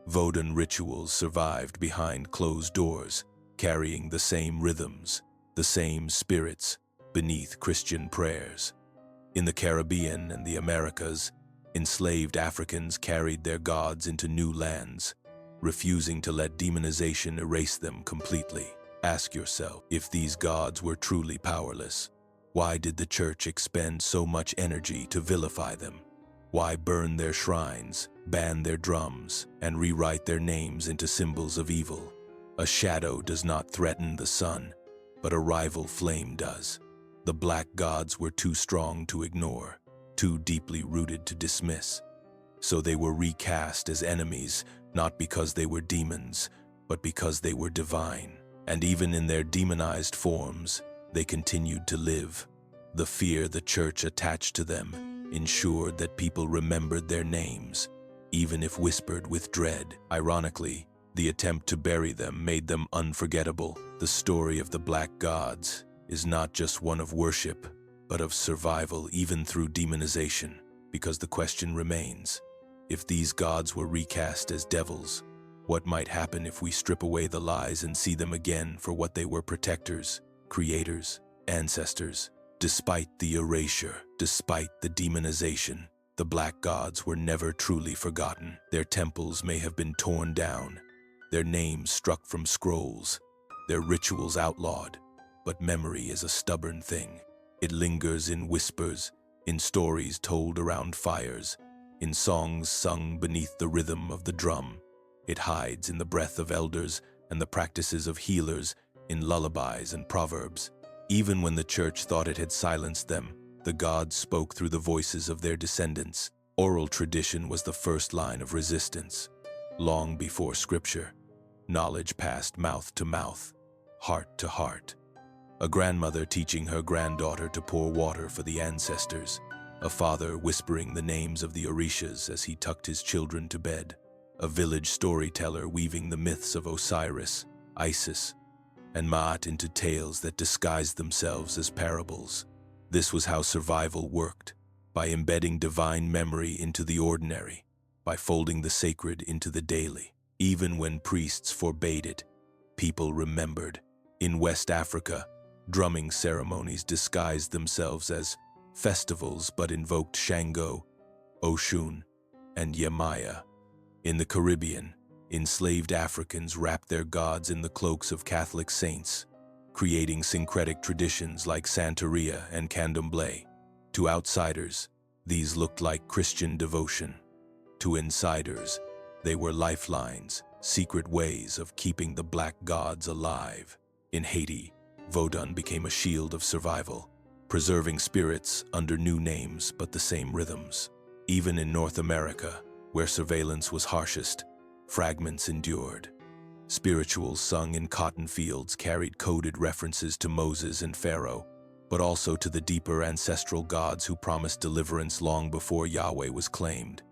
[SPEAKER 1] Vodun rituals survived behind closed doors, carrying the same rhythms, the same spirits, beneath Christian prayers. In the Caribbean and the Americas, enslaved Africans carried their gods into new lands, refusing to let demonization erase them completely. Ask yourself, if these gods were truly powerless, why did the church expend so much energy to vilify them? Why burn their shrines, ban their drums, and rewrite their names into symbols of evil? A shadow does not threaten the sun, but a rival flame does. The black gods were too strong to ignore, too deeply rooted to dismiss. So they were recast as enemies, not because they were demons, but because they were divine. And even in their demonized forms, they continued to live. The fear the church attached to them ensured that people remembered their names, even if whispered with dread. Ironically, the attempt to bury them made them unforgettable. The story of the black gods is not just one of worship, but of survival even through demonization, because the question remains, if these gods were recast as devils, what might happen if we strip away the lies and see them again for what they were: protectors, creators, ancestors? Despite the erasure, despite the demonization, the black gods were never truly forgotten. Their temples may have been torn down, their names struck from scrolls, their rituals outlawed, but memory is a stubborn thing. It lingers in whispers, in stories told around fires, in songs sung beneath the rhythm of the drum. It hides in the breath of elders and the practices of healers, in lullabies and proverbs. Even when the church thought it had silenced them, the gods spoke through the voices of their descendants. Oral tradition was the first line of resistance. Long before scripture, knowledge passed mouth to mouth, heart to heart. A grandmother teaching her granddaughter to pour water for the ancestors, a father whispering the names of the Orishas as he tucked his children to bed, a village storyteller weaving the myths of Osiris, Isis, and Ma'at into tales that disguised themselves as parables. This was how survival worked, by embedding divine memory into the ordinary, by folding the sacred into the daily. Even when priests forbade it, people remembered. In West Africa, drumming ceremonies disguised themselves as festivals but invoked Shango, Oshun, and Yemaya. In the Caribbean, enslaved Africans wrapped their gods in the cloaks of Catholic saints, creating syncretic traditions like Santeria and Candomblé. To outsiders, these looked like Christian devotion. To insiders, they were lifelines, secret ways of keeping the black gods alive. In Haiti, Vodun became a shield of survival, preserving spirits under new names but the same rhythms. Even in North America, where surveillance was harshest, fragments endured. Spirituals sung in cotton fields carried coded references to Moses and Pharaoh, but also to the deeper ancestral gods who promised deliverance long before Yahweh was claimed.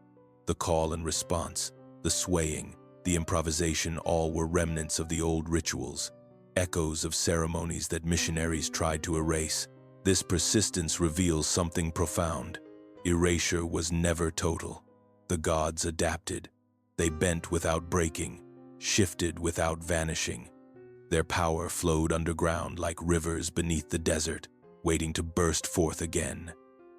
[SPEAKER 1] The call and response, the swaying, the improvisation, all were remnants of the old rituals, echoes of ceremonies that missionaries tried to erase. This persistence reveals something profound. Erasure was never total. The gods adapted. They bent without breaking, shifted without vanishing. Their power flowed underground like rivers beneath the desert, waiting to burst forth again.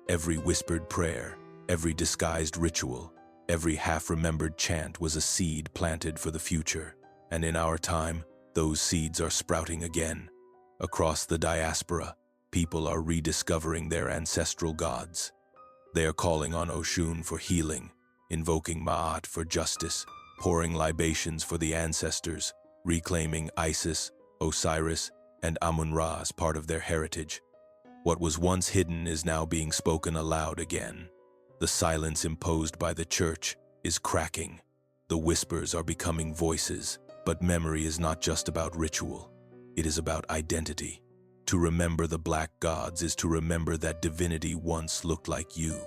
[SPEAKER 1] Every whispered prayer, every disguised ritual, every half-remembered chant was a seed planted for the future. And in our time, those seeds are sprouting again. Across the diaspora, people are rediscovering their ancestral gods. They are calling on Oshun for healing, invoking Ma'at for justice, pouring libations for the ancestors, reclaiming Isis, Osiris, and Amun-Ra as part of their heritage. What was once hidden is now being spoken aloud again. The silence imposed by the church is cracking. The whispers are becoming voices. But memory is not just about ritual. It is about identity. To remember the black gods is to remember that divinity once looked like you,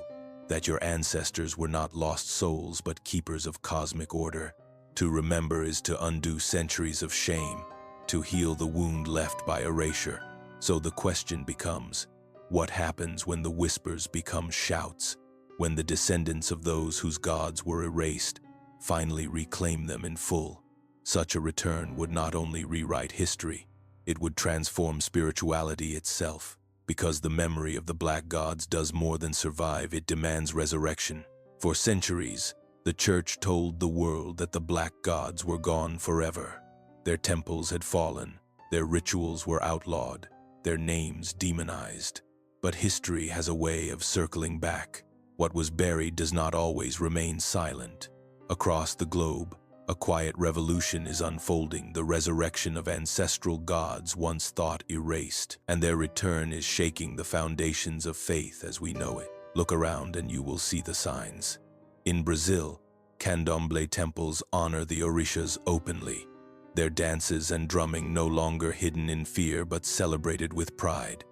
[SPEAKER 1] that your ancestors were not lost souls but keepers of cosmic order. To remember is to undo centuries of shame, to heal the wound left by erasure. So the question becomes, what happens when the whispers become shouts, when the descendants of those whose gods were erased finally reclaim them in full? Such a return would not only rewrite history, it would transform spirituality itself. Because the memory of the black gods does more than survive, it demands resurrection. For centuries, the church told the world that the black gods were gone forever. Their temples had fallen, their rituals were outlawed, their names demonized. But history has a way of circling back. What was buried does not always remain silent. Across the globe, a quiet revolution is unfolding, the resurrection of ancestral gods once thought erased, and their return is shaking the foundations of faith as we know it. Look around and you will see the signs. In Brazil, candomblé temples honor the orishas openly, their dances and drumming no longer hidden in fear but celebrated with pride.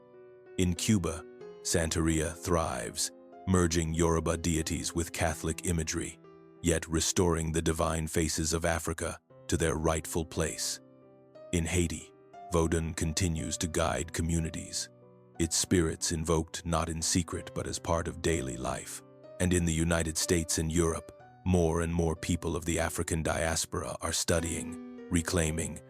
[SPEAKER 1] In Cuba, Santeria thrives, merging Yoruba deities with Catholic imagery, yet restoring the divine faces of Africa to their rightful place. In Haiti, Vodun continues to guide communities, its spirits invoked not in secret but as part of daily life. And in the United States and Europe, more and more people of the African diaspora are studying, reclaiming,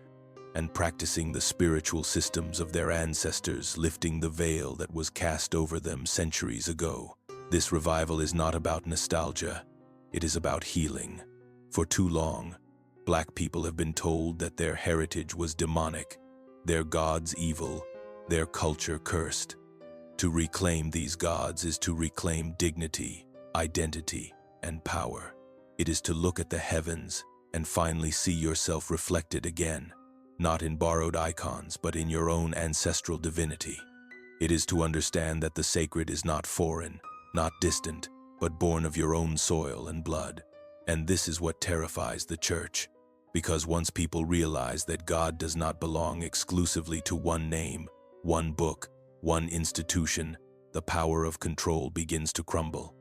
[SPEAKER 1] and practicing the spiritual systems of their ancestors, lifting the veil that was cast over them centuries ago. This revival is not about nostalgia, it is about healing. For too long, Black people have been told that their heritage was demonic, their gods evil, their culture cursed. To reclaim these gods is to reclaim dignity, identity, and power. It is to look at the heavens and finally see yourself reflected again, not in borrowed icons, but in your own ancestral divinity. It is to understand that the sacred is not foreign, not distant, but born of your own soil and blood. And this is what terrifies the church, because once people realize that God does not belong exclusively to one name, one book, one institution, the power of control begins to crumble.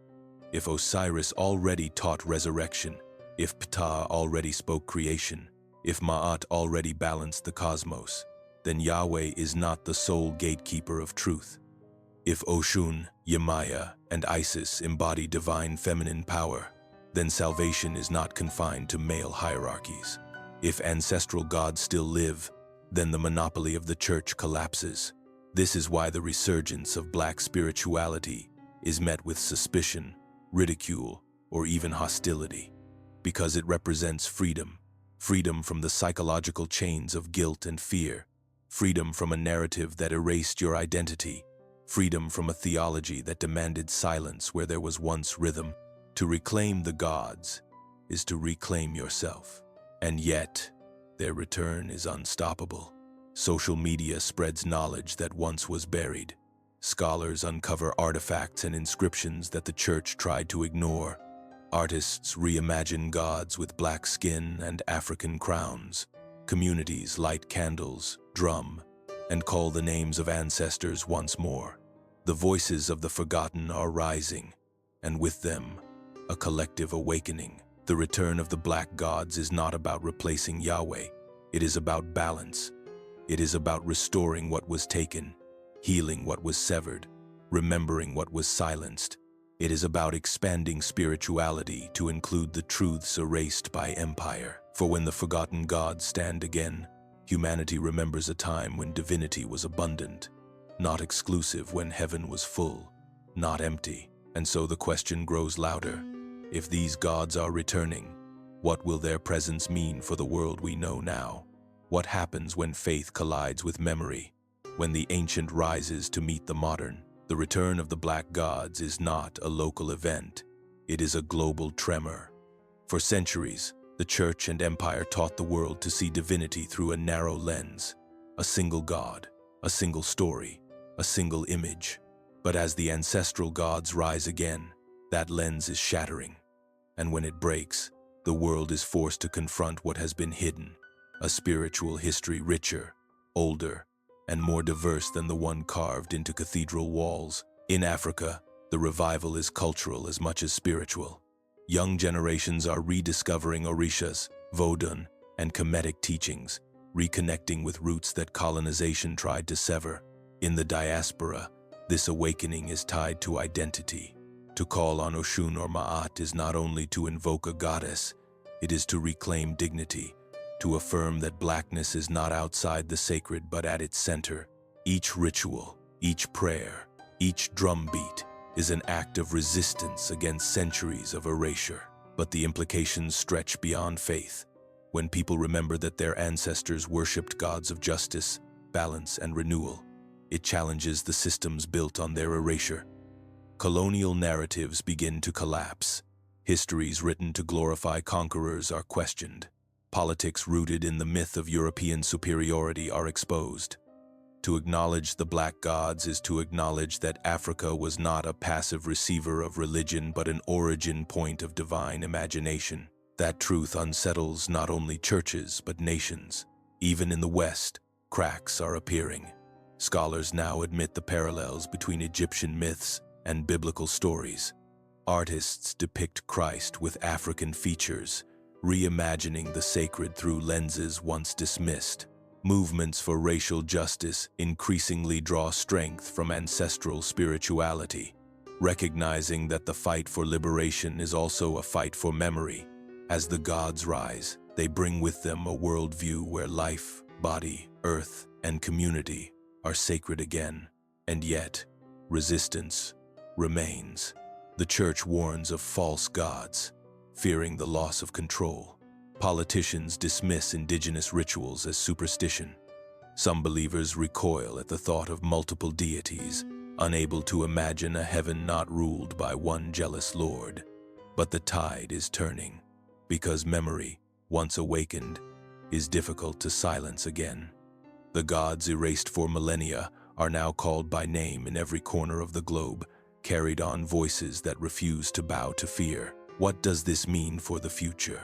[SPEAKER 1] If Osiris already taught resurrection, if Ptah already spoke creation, if Ma'at already balanced the cosmos, then Yahweh is not the sole gatekeeper of truth. If Oshun, Yemaya, and Isis embody divine feminine power, then salvation is not confined to male hierarchies. If ancestral gods still live, then the monopoly of the church collapses. This is why the resurgence of Black spirituality is met with suspicion, ridicule, or even hostility, because it represents freedom. Freedom from the psychological chains of guilt and fear, freedom from a narrative that erased your identity, freedom from a theology that demanded silence where there was once rhythm. To reclaim the gods is to reclaim yourself. And yet, their return is unstoppable. Social media spreads knowledge that once was buried. Scholars uncover artifacts and inscriptions that the church tried to ignore. Artists reimagine gods with black skin and African crowns. Communities light candles, drum, and call the names of ancestors once more. The voices of the forgotten are rising, and with them, a collective awakening. The return of the Black gods is not about replacing Yahweh. It is about balance. It is about restoring what was taken, healing what was severed, remembering what was silenced. It is about expanding spirituality to include the truths erased by empire. For when the forgotten gods stand again, humanity remembers a time when divinity was abundant, not exclusive, when heaven was full, not empty. And so the question grows louder. If these gods are returning, what will their presence mean for the world we know now? What happens when faith collides with memory? When the ancient rises to meet the modern? The return of the Black gods is not a local event. It is a global tremor. For centuries, the church and empire taught the world to see divinity through a narrow lens, a single god, a single story, a single image. But as the ancestral gods rise again, that lens is shattering. And when it breaks, the world is forced to confront what has been hidden, a spiritual history richer, older, and more diverse than the one carved into cathedral walls. In Africa, the revival is cultural as much as spiritual. Young generations are rediscovering Orishas, Vodun, and Kemetic teachings, reconnecting with roots that colonization tried to sever. In the diaspora, this awakening is tied to identity. To call on Oshun or Ma'at is not only to invoke a goddess, it is to reclaim dignity, to affirm that Blackness is not outside the sacred but at its center. Each ritual, each prayer, each drumbeat is an act of resistance against centuries of erasure. But the implications stretch beyond faith. When people remember that their ancestors worshipped gods of justice, balance, and renewal, it challenges the systems built on their erasure. Colonial narratives begin to collapse. Histories written to glorify conquerors are questioned. Politics rooted in the myth of European superiority are exposed. To acknowledge the black gods is to acknowledge that Africa was not a passive receiver of religion but an origin point of divine imagination. That truth unsettles not only churches but nations. Even in the West, cracks are appearing. Scholars now admit the parallels between Egyptian myths and biblical stories. Artists depict Christ with African features, reimagining the sacred through lenses once dismissed. Movements for racial justice increasingly draw strength from ancestral spirituality, recognizing that the fight for liberation is also a fight for memory. As the gods rise, they bring with them a worldview where life, body, earth, and community are sacred again. And yet, resistance remains. The church warns of false gods, fearing the loss of control. Politicians dismiss indigenous rituals as superstition. Some believers recoil at the thought of multiple deities, unable to imagine a heaven not ruled by one jealous lord. But the tide is turning, because memory, once awakened, is difficult to silence again. The gods erased for millennia are now called by name in every corner of the globe, carried on voices that refuse to bow to fear. What does this mean for the future?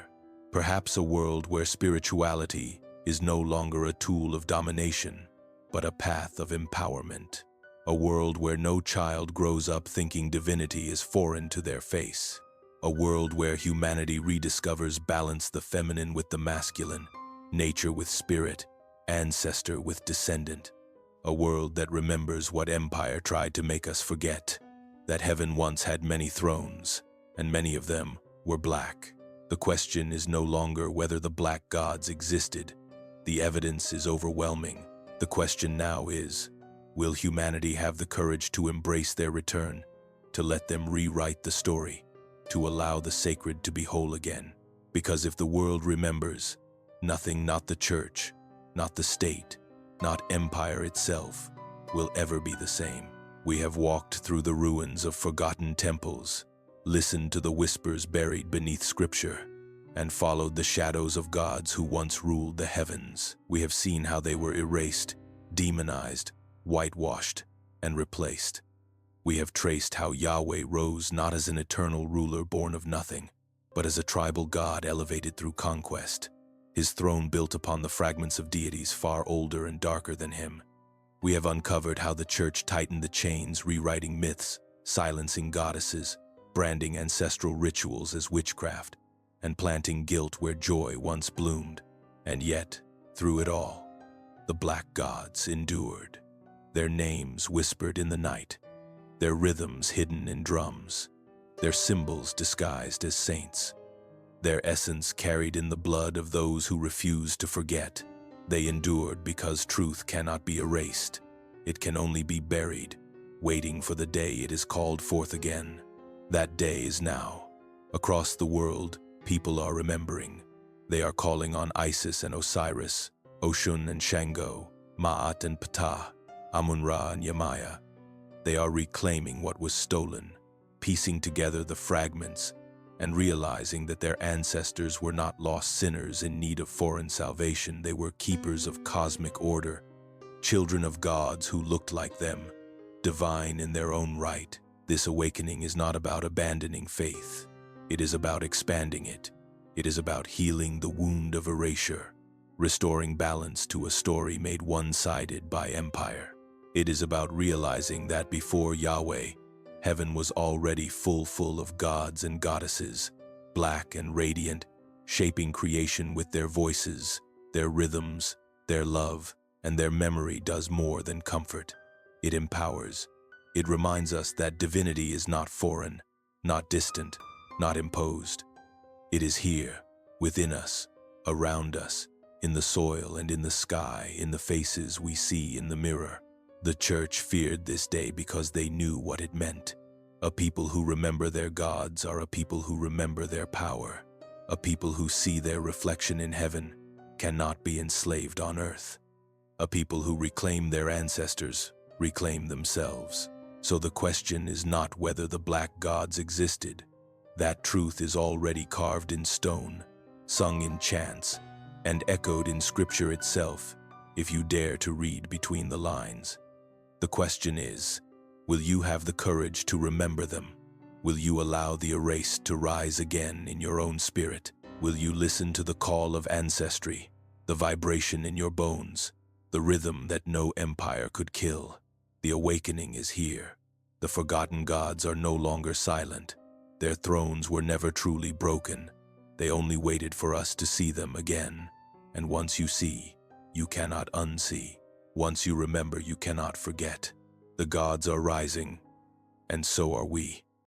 [SPEAKER 1] Perhaps a world where spirituality is no longer a tool of domination, but a path of empowerment. A world where no child grows up thinking divinity is foreign to their face. A world where humanity rediscovers balance, the feminine with the masculine, nature with spirit, ancestor with descendant. A world that remembers what empire tried to make us forget, that heaven once had many thrones, and many of them were black. The question is no longer whether the black gods existed. The evidence is overwhelming. The question now is, will humanity have the courage to embrace their return, to let them rewrite the story, to allow the sacred to be whole again? Because if the world remembers, nothing, not the church, not the state, not empire itself, will ever be the same. We have walked through the ruins of forgotten temples, listened to the whispers buried beneath scripture, and followed the shadows of gods who once ruled the heavens. We have seen how they were erased, demonized, whitewashed, and replaced. We have traced how Yahweh rose not as an eternal ruler born of nothing, but as a tribal god elevated through conquest, his throne built upon the fragments of deities far older and darker than him. We have uncovered how the church tightened the chains, rewriting myths, silencing goddesses, branding ancestral rituals as witchcraft, and planting guilt where joy once bloomed. And yet, through it all, the black gods endured, their names whispered in the night, their rhythms hidden in drums, their symbols disguised as saints, their essence carried in the blood of those who refused to forget. They endured because truth cannot be erased. It can only be buried, waiting for the day it is called forth again. That day is now. Across the world, people are remembering. They are calling on Isis and Osiris, Oshun and Shango, Ma'at and Ptah, Amun-Ra and Yamaya. They are reclaiming what was stolen, piecing together the fragments, and realizing that their ancestors were not lost sinners in need of foreign salvation. They were keepers of cosmic order, children of gods who looked like them, divine in their own right. This awakening is not about abandoning faith. It is about expanding it. It is about healing the wound of erasure, restoring balance to a story made one-sided by empire. It is about realizing that before Yahweh, heaven was already full of gods and goddesses, black and radiant, shaping creation with their voices, their rhythms, their love, and their memory does more than comfort. It empowers. It reminds us that divinity is not foreign, not distant, not imposed. It is here, within us, around us, in the soil and in the sky, in the faces we see in the mirror. The church feared this day because they knew what it meant. A people who remember their gods are a people who remember their power. A people who see their reflection in heaven cannot be enslaved on earth. A people who reclaim their ancestors reclaim themselves. So the question is not whether the black gods existed. That truth is already carved in stone, sung in chants, and echoed in scripture itself. if you dare to read between the lines. The question is, will you have the courage to remember them? Will you allow the erased to rise again in your own spirit? Will you listen to the call of ancestry, the vibration in your bones, the rhythm that no empire could kill? The awakening is here. The forgotten gods are no longer silent. Their thrones were never truly broken. They only waited for us to see them again. And once you see, you cannot unsee. Once you remember, you cannot forget. The gods are rising, and so are we.